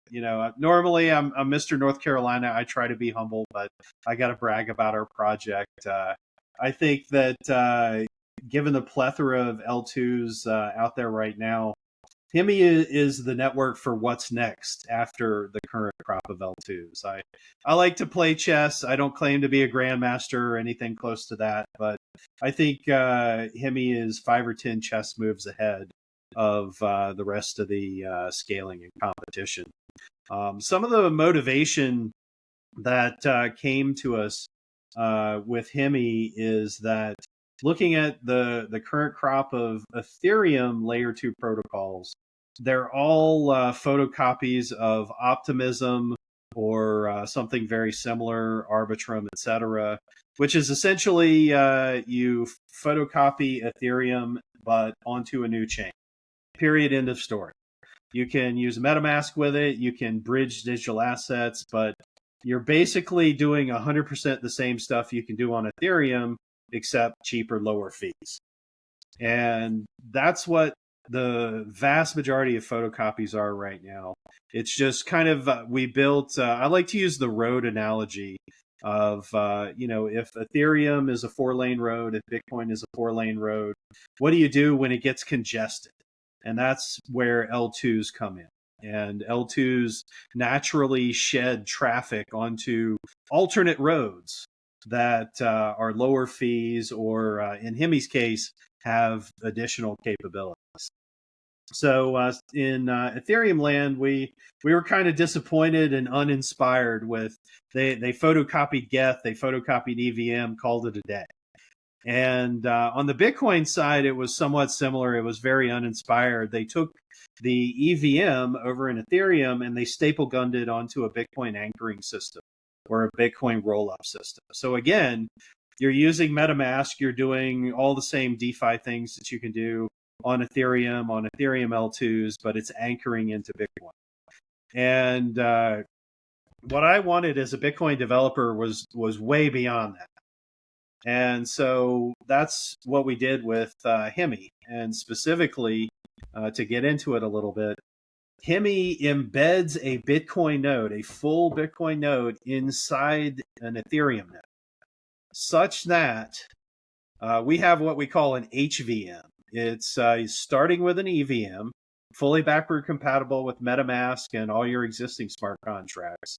Speaker 3: normally I'm Mr. North Carolina. I try to be humble, but I got to brag about our project. I think that given the plethora of L2s out there right now, Hemi is the network for what's next after the current crop of L2s. I like to play chess. I don't claim to be a grandmaster or anything close to that, but I think Hemi is 5 or 10 chess moves ahead of the rest of the scaling and competition. Some of the motivation that came to us with Hemi is that looking at the current crop of Ethereum layer 2 protocols, they're all photocopies of Optimism or something very similar, Arbitrum, etc., which is essentially you photocopy Ethereum but onto a new chain. Period. End of story. You can use MetaMask with it. You can bridge digital assets, but you're basically doing 100% the same stuff you can do on Ethereum, except cheaper, lower fees. And that's what the vast majority of photocopies are right now. It's just kind of, we built, I like to use the road analogy of, if Ethereum is a 4-lane road, if Bitcoin is a 4-lane road, what do you do when it gets congested? And that's where L2s come in. And L2s naturally shed traffic onto alternate roads that are lower fees or, in Hemi's case, have additional capabilities. So in Ethereum land, we were kind of disappointed and uninspired with they photocopied Geth, they photocopied EVM, called it a day. And on the Bitcoin side, it was somewhat similar. It was very uninspired. They took the EVM over in Ethereum and they staple gunned it onto a Bitcoin anchoring system or a Bitcoin roll-up system. So again, you're using MetaMask. You're doing all the same DeFi things that you can do on Ethereum L2s, but it's anchoring into Bitcoin. And what I wanted as a Bitcoin developer was way beyond that. And so that's what we did with Hemi. And specifically, to get into it a little bit, Hemi embeds a Bitcoin node, a full Bitcoin node inside an Ethereum node, such that we have what we call an HVM. It's starting with an EVM, fully backward compatible with MetaMask and all your existing smart contracts.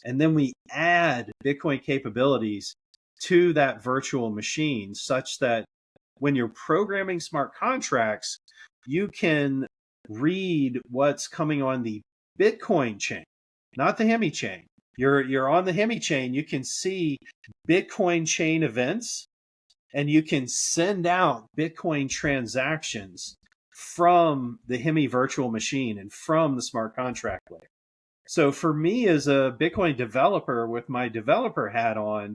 Speaker 3: And then we add Bitcoin capabilities to that virtual machine such that when you're programming smart contracts, you can read what's coming on the Bitcoin chain, not the Hemi chain. You're on the Hemi chain, you can see Bitcoin chain events and you can send out Bitcoin transactions from the Hemi virtual machine and from the smart contract layer. So for me as a Bitcoin developer with my developer hat on,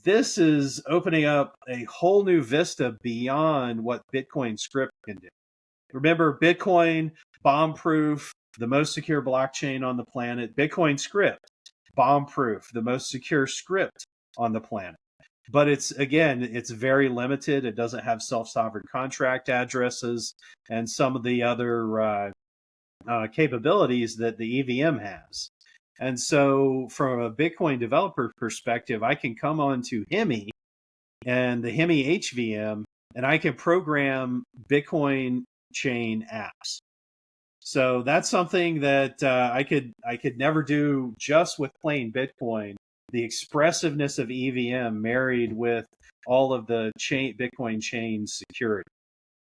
Speaker 3: this is opening up a whole new vista beyond what Bitcoin script can do. Remember, Bitcoin, bomb-proof, the most secure blockchain on the planet. Bitcoin script, bomb-proof, the most secure script on the planet. But it's very limited. It doesn't have self-sovereign contract addresses and some of the other capabilities that the EVM has. And so from a Bitcoin developer perspective, I can come onto Hemi and the Hemi HVM, and I can program Bitcoin chain apps. So that's something that I could never do just with plain Bitcoin. The expressiveness of EVM married with all of the Bitcoin chain security.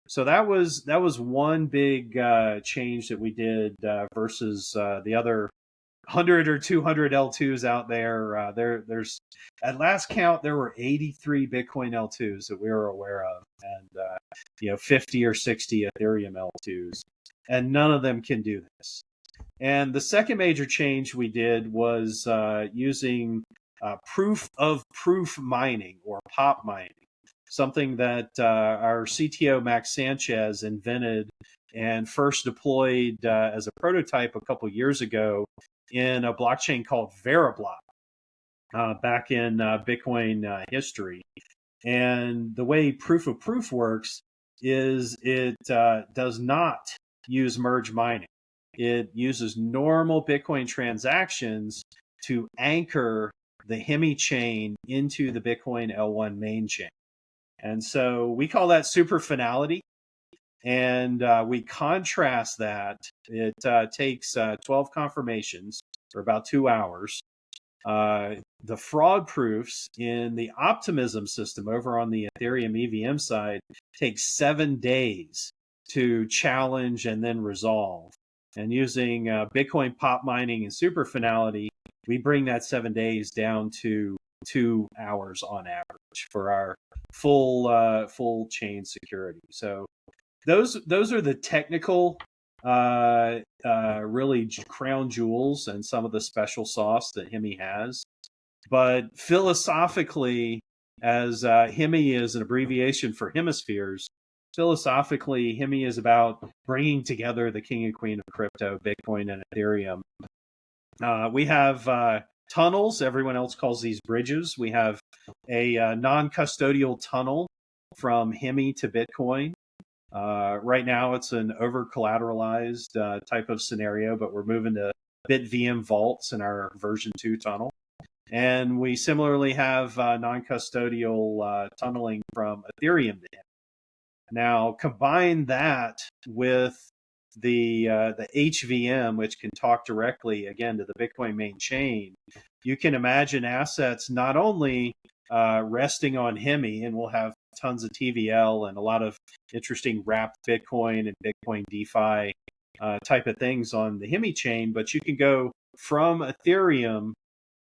Speaker 3: So that was one big change that we did versus the other 100 or 200 L2s out there. There's at last count there were 83 Bitcoin L2s that we were aware of, and 50 or 60 Ethereum L2s, and none of them can do this. And the second major change we did was using proof of proof mining or pop mining, something that our CTO Max Sanchez invented and first deployed as a prototype a couple years ago in a blockchain called Veriblock back in Bitcoin history. And the way proof of proof works is it does not use merge mining. It uses normal Bitcoin transactions to anchor the Hemi chain into the Bitcoin L1 main chain. And so we call that superfinality. And we contrast that. It takes 12 confirmations for about 2 hours. The fraud proofs in the Optimism system over on the Ethereum EVM side take 7 days to challenge and then resolve. And using Bitcoin pop mining and superfinality, we bring that 7 days down to 2 hours on average for our full chain security. So those are the technical really crown jewels and some of the special sauce that Hemi has. But philosophically, as Hemi is an abbreviation for hemispheres, philosophically, Hemi is about bringing together the king and queen of crypto, Bitcoin and Ethereum. We have tunnels. Everyone else calls these bridges. We have a non-custodial tunnel from Hemi to Bitcoin. Right now, it's an over-collateralized type of scenario, but we're moving to BitVM vaults in our version 2 tunnel. And we similarly have non-custodial tunneling from Ethereum to Hemi. Now, combine that with the HVM, which can talk directly again to the Bitcoin main chain. You can imagine assets not only resting on Hemi, and we'll have tons of TVL and a lot of interesting wrapped Bitcoin and Bitcoin DeFi type of things on the Hemi chain, but you can go from Ethereum,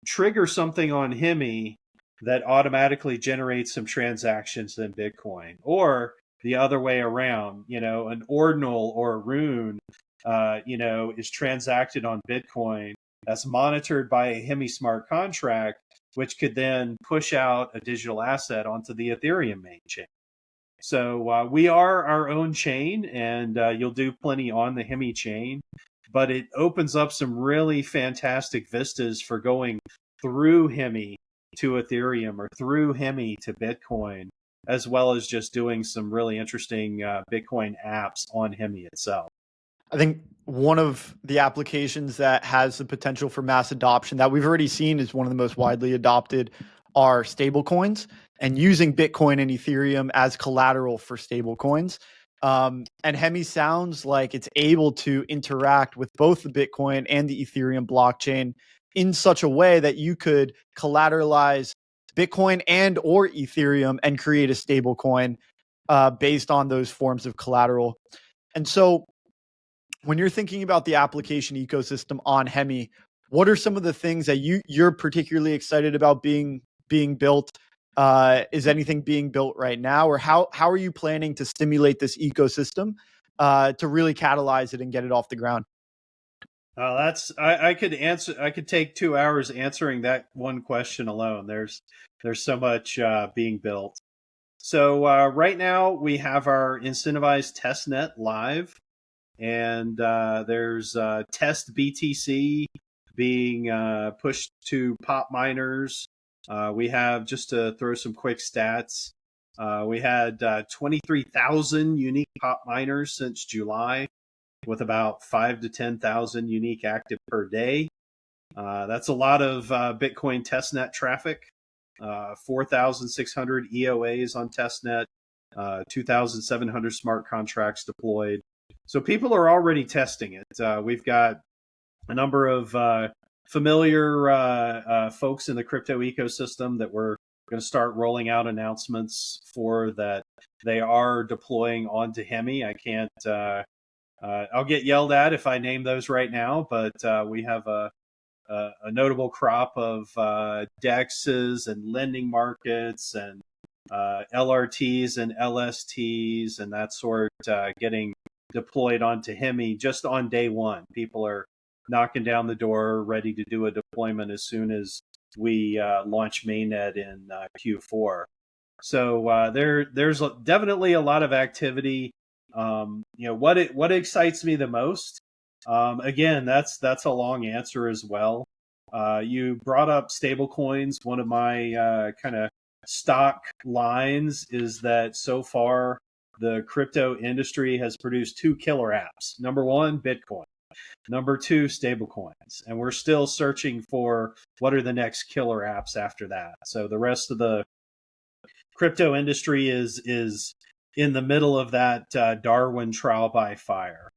Speaker 3: trigger something on Hemi that automatically generates some transactions in Bitcoin, or the other way around, an ordinal or a rune, is transacted on Bitcoin that's monitored by a Hemi smart contract, which could then push out a digital asset onto the Ethereum main chain. So we are our own chain, and you'll do plenty on the Hemi chain, but it opens up some really fantastic vistas for going through Hemi to Ethereum or through Hemi to Bitcoin, as well as just doing some really interesting Bitcoin apps on Hemi itself.
Speaker 1: I think one of the applications that has the potential for mass adoption that we've already seen is one of the most widely adopted are stablecoins, and using Bitcoin and Ethereum as collateral for stablecoins. And Hemi sounds like it's able to interact with both the Bitcoin and the Ethereum blockchain in such a way that you could collateralize Bitcoin and or Ethereum and create a stablecoin based on those forms of collateral. And so when you're thinking about the application ecosystem on Hemi, what are some of the things that you're particularly excited about being built? Is anything being built right now, or how are you planning to stimulate this ecosystem to really catalyze it and get it off the ground?
Speaker 3: I could answer. I could take 2 hours answering that one question alone. There's so much being built. So right now we have our incentivized testnet live, and there's test BTC being pushed to pop miners. We have, just to throw some quick stats, we had 23,000 unique pop miners since July, with about 5 to 10,000 unique active per day. That's a lot of Bitcoin testnet traffic. 4,600 EOAs on testnet, 2,700 smart contracts deployed. So people are already testing it. We've got a number of familiar folks in the crypto ecosystem that we're going to start rolling out announcements for, that they are deploying onto Hemi. I can't. I'll get yelled at if I name those right now, but we have a notable crop of DEXs and lending markets and LRTs and LSTs and that sort getting deployed onto Hemi just on day one. People are knocking down the door, ready to do a deployment as soon as we launch mainnet in Q4. So there's definitely a lot of activity. What excites me the most? Again, that's a long answer as well. You brought up stablecoins. One of my kind of stock lines is that so far the crypto industry has produced 2 killer apps. Number 1, Bitcoin. Number 2, stablecoins. And we're still searching for what are the next killer apps after that. So the rest of the crypto industry is in the middle of that Darwin trial by fire.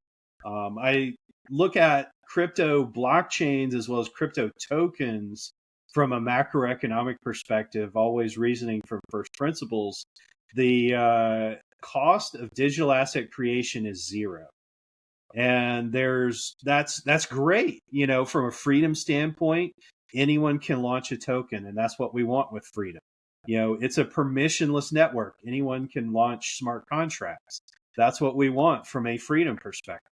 Speaker 3: I look at crypto blockchains as well as crypto tokens from a macroeconomic perspective, always reasoning from first principles. The cost of digital asset creation is 0. And that's great. From a freedom standpoint, anyone can launch a token, and that's what we want with freedom. It's a permissionless network. Anyone can launch smart contracts. That's what we want from a freedom perspective.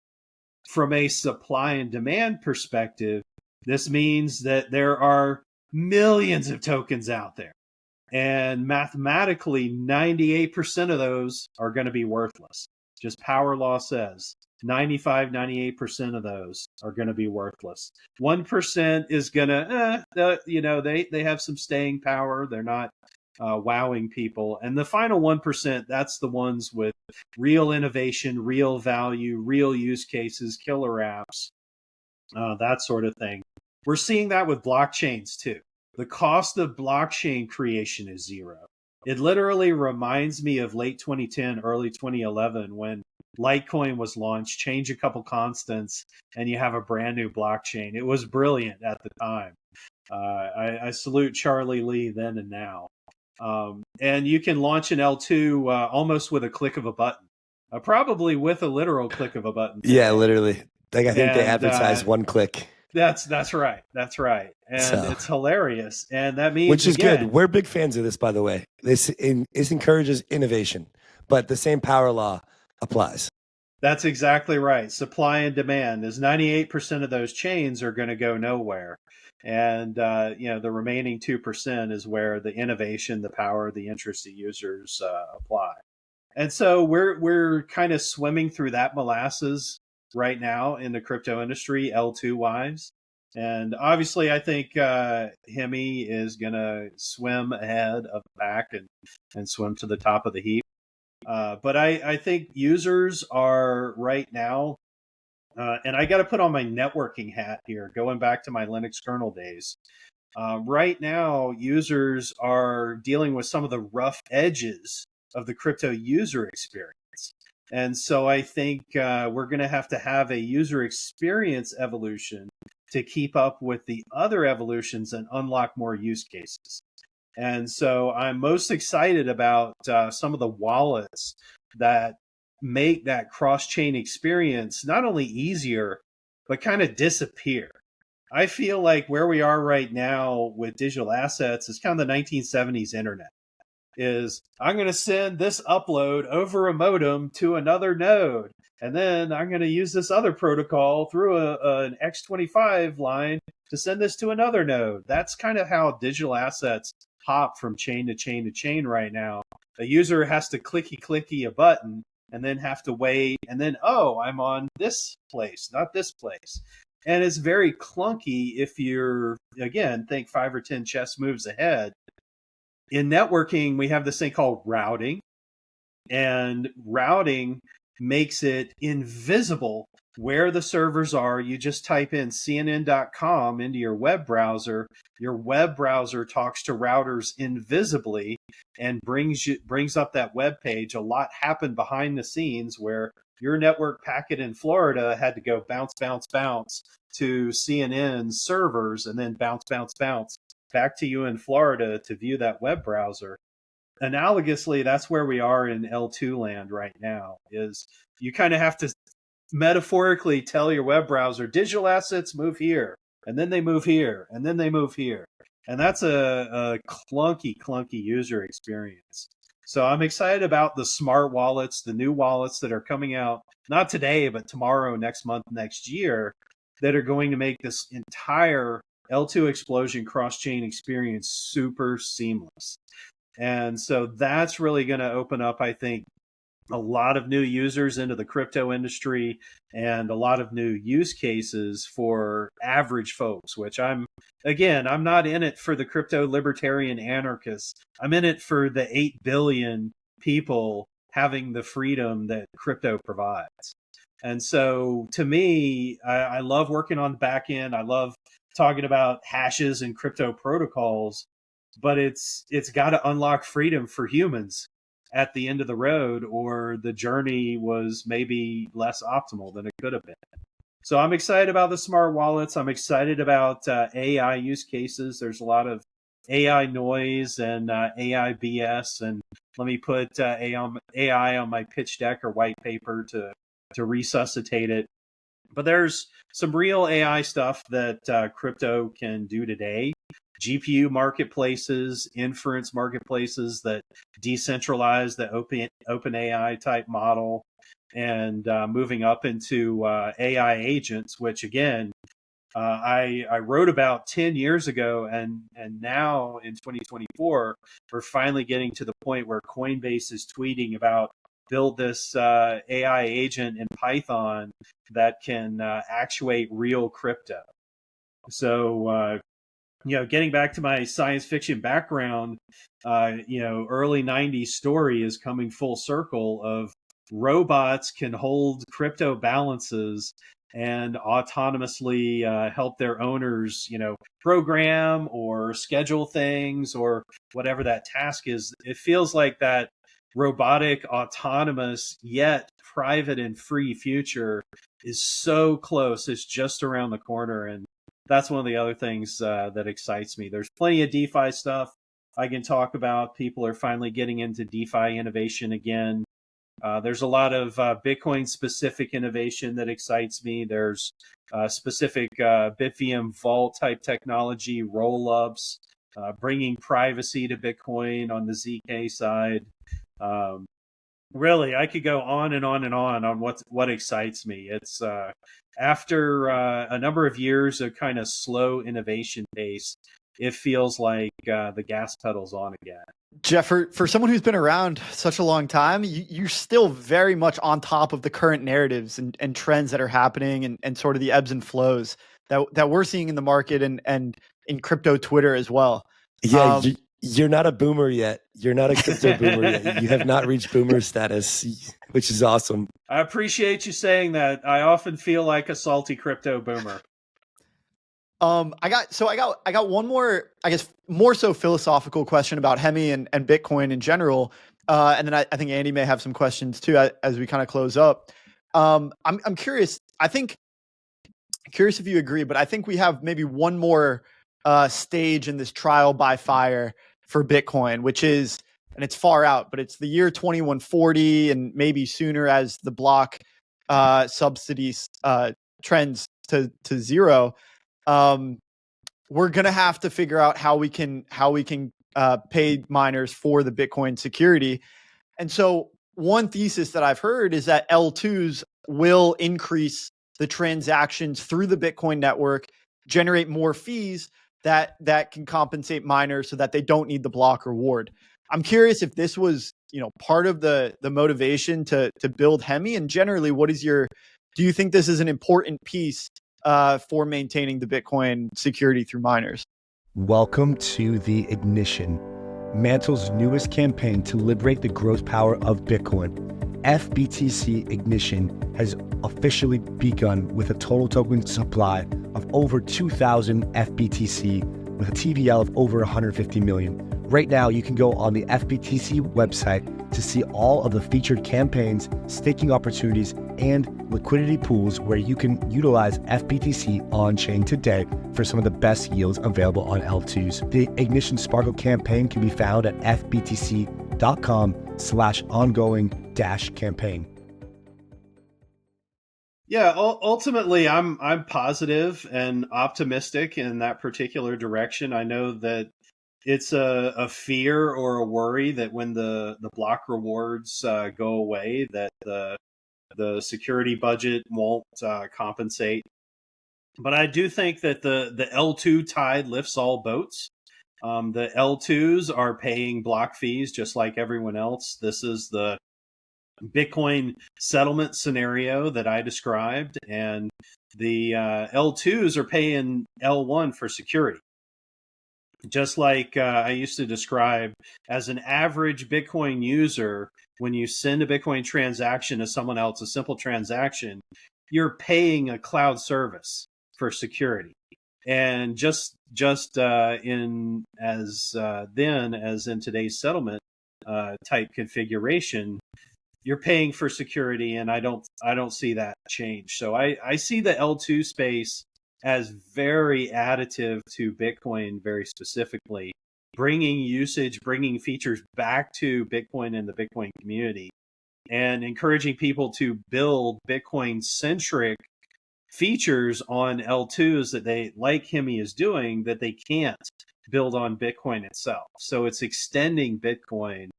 Speaker 3: from a supply and demand perspective, this means that there are millions of tokens out there. And mathematically, 98% of those are going to be worthless. Just power law says 95, 98% of those are going to be worthless. 1% is going to, they have some staying power. They're not wowing people. And the final 1%, that's the ones with real innovation, real value, real use cases, killer apps, that sort of thing. We're seeing that with blockchains too. The cost of blockchain creation is zero. It literally reminds me of late 2010, early 2011, when Litecoin was launched, change a couple constants, and you have a brand new blockchain. It was brilliant at the time. I salute Charlie Lee then and now. And you can launch an L2 almost with a click of a button, probably with a literal click of a button.
Speaker 2: Yeah, literally. Like I think they advertise one click.
Speaker 3: That's right. That's right. And it's hilarious. And that means,
Speaker 2: which is good. We're big fans of this, by the way. This encourages innovation, but the same power law applies.
Speaker 3: That's exactly right. Supply and demand is 98% of those chains are going to go nowhere. And, the remaining 2% is where the innovation, the power, the interest of users apply. And so we're kind of swimming through that molasses right now in the crypto industry, L2 wise. And obviously, I think Hemi is going to swim ahead of the pack and swim to the top of the heap. But I think users are right now, and I got to put on my networking hat here, going back to my Linux kernel days. Right now, users are dealing with some of the rough edges of the crypto user experience. And so I think we're going to have a user experience evolution to keep up with the other evolutions and unlock more use cases. And so I'm most excited about some of the wallets that make that cross-chain experience not only easier, but kind of disappear. I feel like where we are right now with digital assets is kind of the 1970s internet. Is I'm going to send this upload over a modem to another node, and then I'm going to use this other protocol through an X25 line to send this to another node. That's kind of how digital assets hop from chain to chain to chain right now. A user has to clicky a button and then have to wait, and then, I'm on this place, not this place. And it's very clunky if you're, again, think 5 or 10 chess moves ahead. In networking, we have this thing called routing, and routing makes it invisible where the servers are. You just type in CNN.com into your web browser. Your web browser talks to routers invisibly and brings up that web page. A lot happened behind the scenes where your network packet in Florida had to go bounce to CNN's servers and then bounce back to you in Florida to view that web browser. Analogously, that's where we are in L2 land right now, is you kind of have to metaphorically tell your web browser, digital assets move here, and then they move here, and then they move here. And that's a clunky user experience. So I'm excited about the smart wallets, the new wallets that are coming out, not today, but tomorrow, next month, next year, that are going to make this entire L2 explosion cross-chain experience super seamless. And so that's really going to open up, I think, a lot of new users into the crypto industry and a lot of new use cases for average folks, which I'm not in it for the crypto libertarian anarchists. I'm in it for the 8 billion people having the freedom that crypto provides. And so to me, I love working on the back end. I love talking about hashes and crypto protocols, but it's got to unlock freedom for humans at the end of the road, or the journey was maybe less optimal than it could have been. So I'm excited about the smart wallets. I'm excited about AI use cases. There's a lot of AI noise and AI BS, and let me put AI on my pitch deck or white paper to resuscitate it. But there's some real AI stuff that crypto can do today. GPU marketplaces, inference marketplaces that decentralize the open AI type model. and moving up into AI agents, which again, I wrote about 10 years ago, and now in 2024, we're finally getting to the point where Coinbase is tweeting about build this AI agent in Python that can actuate real crypto. So, getting back to my science fiction background, early 90s story is coming full circle of robots can hold crypto balances and autonomously help their owners, program or schedule things or whatever that task is. It feels like that robotic, autonomous, yet private and free future is so close. It's just around the corner. And that's one of the other things that excites me. There's plenty of DeFi stuff I can talk about. People are finally getting into DeFi innovation again. There's a lot of Bitcoin specific innovation that excites me. There's specific BitVM vault type technology, roll ups, bringing privacy to Bitcoin on the ZK side. Really, I could go on and on and on what excites me. It's after a number of years of kind of slow innovation pace, it feels like the gas pedal's on again.
Speaker 1: Jeff, for someone who's been around such a long time, you're still very much on top of the current narratives and trends that are happening and sort of the ebbs and flows that we're seeing in the market and in crypto Twitter as well.
Speaker 2: Yeah, you're not a boomer yet. You're not a crypto boomer yet. You have not reached boomer status, which is awesome.
Speaker 3: I appreciate you saying that. I often feel like a salty crypto boomer.
Speaker 1: I got one more, I guess, more so philosophical question about Hemi and Bitcoin in general. And then I think Andy may have some questions too as we kind of close up. I'm curious. Curious if you agree, but I think we have maybe one more stage in this trial by fire for Bitcoin, which is, and it's far out, but it's the year 2140 and maybe sooner as the block subsidies trends to zero. We're gonna have to figure out how we can pay miners for the Bitcoin security. And so one thesis that I've heard is that L2s will increase the transactions through the Bitcoin network, generate more fees that can compensate miners so that they don't need the block reward. I'm curious if this was, part of the motivation to build Hemi, and generally, do you think this is an important piece for maintaining the Bitcoin security through miners?
Speaker 2: Welcome to the Ignition, Mantle's newest campaign to liberate the growth power of Bitcoin. FBTC Ignition has officially begun with a total token supply of over 2,000 FBTC with a TVL of over 150 million. Right now, you can go on the FBTC website to see all of the featured campaigns, staking opportunities, and liquidity pools where you can utilize FBTC on-chain today for some of the best yields available on L2s. The Ignition Sparkle campaign can be found at fbtc.com/ongoing-campaign.
Speaker 3: Yeah, ultimately, I'm positive and optimistic in that particular direction. I know that it's a fear or a worry that when the block rewards go away, that the security budget won't compensate. But I do think that the L2 tide lifts all boats. The L2s are paying block fees just like everyone else. This is the Bitcoin settlement scenario that I described, and the L2s are paying L1 for security. Just like I used to describe, as an average Bitcoin user, when you send a Bitcoin transaction to someone else, a simple transaction, you're paying a cloud service for security. And just in as then as in today's settlement type configuration, you're paying for security, and I don't see that change. So I see the L2 space as very additive to Bitcoin, very specifically, bringing usage, bringing features back to Bitcoin and the Bitcoin community, and encouraging people to build Bitcoin-centric features on L2s that they, like Hemi is doing, that they can't build on Bitcoin itself. So it's extending Bitcoin,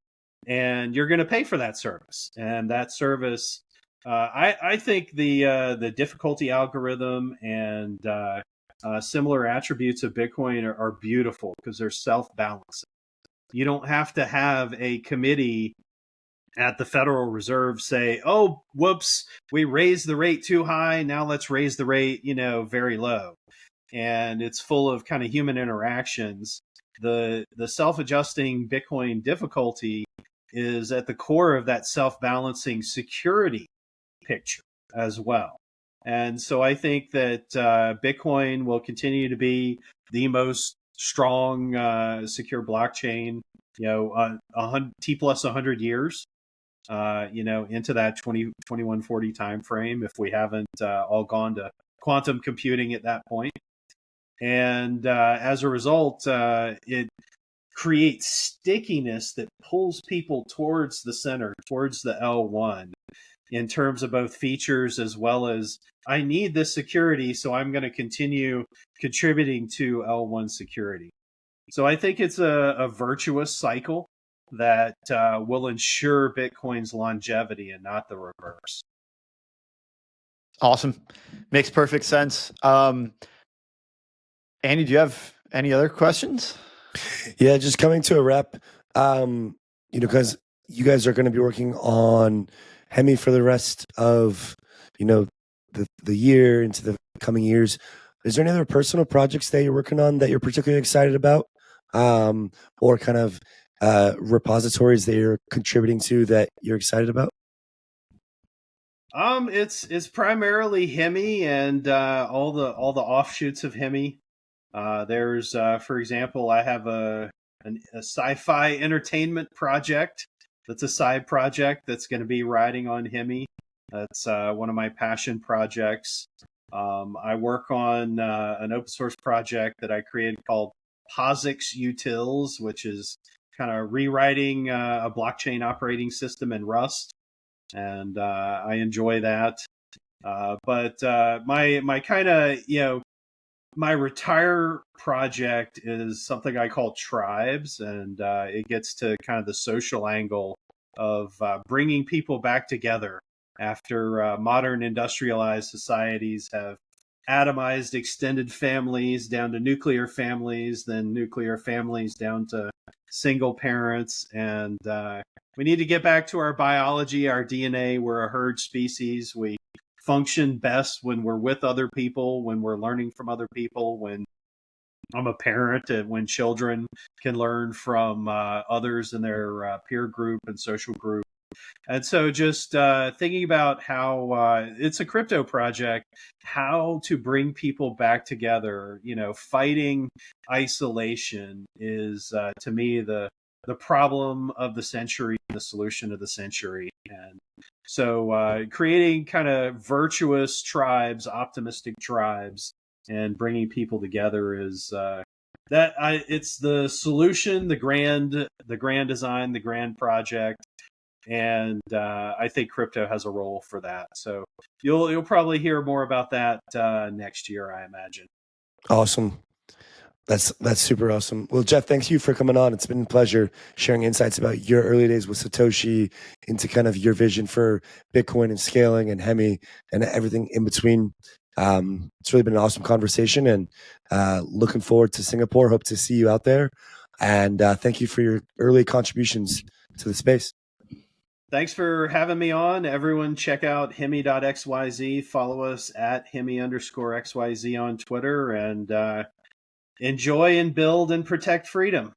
Speaker 3: and you're going to pay for that service. And that service I think the difficulty algorithm and similar attributes of Bitcoin are beautiful because they're self-balancing. You don't have to have a committee at the Federal Reserve say, "Oh, whoops, we raised the rate too high. Now let's raise the rate, very low." And it's full of kind of human interactions. The self-adjusting Bitcoin difficulty is at the core of that self-balancing security picture as well. And so I think that Bitcoin will continue to be the most strong, secure blockchain, T plus 100 years, into that 2140 time frame if we haven't all gone to quantum computing at that point. And as a result, it creates stickiness that pulls people towards the center, towards the L1, in terms of both features as well as I need this security, so I'm going to continue contributing to L1 security. So I think it's a virtuous cycle that will ensure Bitcoin's longevity and not the reverse.
Speaker 1: Awesome. Makes perfect sense. Andy, do you have any other questions?
Speaker 2: Yeah, just coming to a wrap, because you guys are going to be working on Hemi for the rest of, the year into the coming years. Is there any other personal projects that you're working on that you're particularly excited about, or kind of repositories that you're contributing to that you're excited about?
Speaker 3: It's primarily Hemi and all the offshoots of Hemi. There's, for example, I have a sci-fi entertainment project that's a side project that's going to be riding on Hemi. That's one of my passion projects. I work on an open source project that I created called POSIX Utils, which is kind of rewriting a blockchain operating system in Rust, and I enjoy that. But my kind of my retire project is something I call Tribes, and it gets to kind of the social angle of bringing people back together after modern industrialized societies have atomized extended families down to nuclear families, then nuclear families down to single parents. And we need to get back to our biology, our DNA. We're a herd species. We function best when we're with other people, when we're learning from other people, when I'm a parent, and when children can learn from others in their peer group and social group. And so just thinking about how it's a crypto project, how to bring people back together, fighting isolation is to me the problem of the century, the solution of the century. And so creating kind of virtuous tribes, optimistic tribes, and bringing people together is it's the solution, the grand design, the grand project. And I think crypto has a role for that. So you'll probably hear more about that next year, I imagine.
Speaker 2: Awesome. That's super awesome. Well, Jeff, thanks you for coming on. It's been a pleasure sharing insights about your early days with Satoshi into kind of your vision for Bitcoin and scaling and Hemi and everything in between. It's really been an awesome conversation, and looking forward to Singapore. Hope to see you out there. And thank you for your early contributions to the space.
Speaker 3: Thanks for having me on. Everyone check out hemi.xyz. Follow us at hemi_xyz on Twitter, and enjoy and build and protect freedom.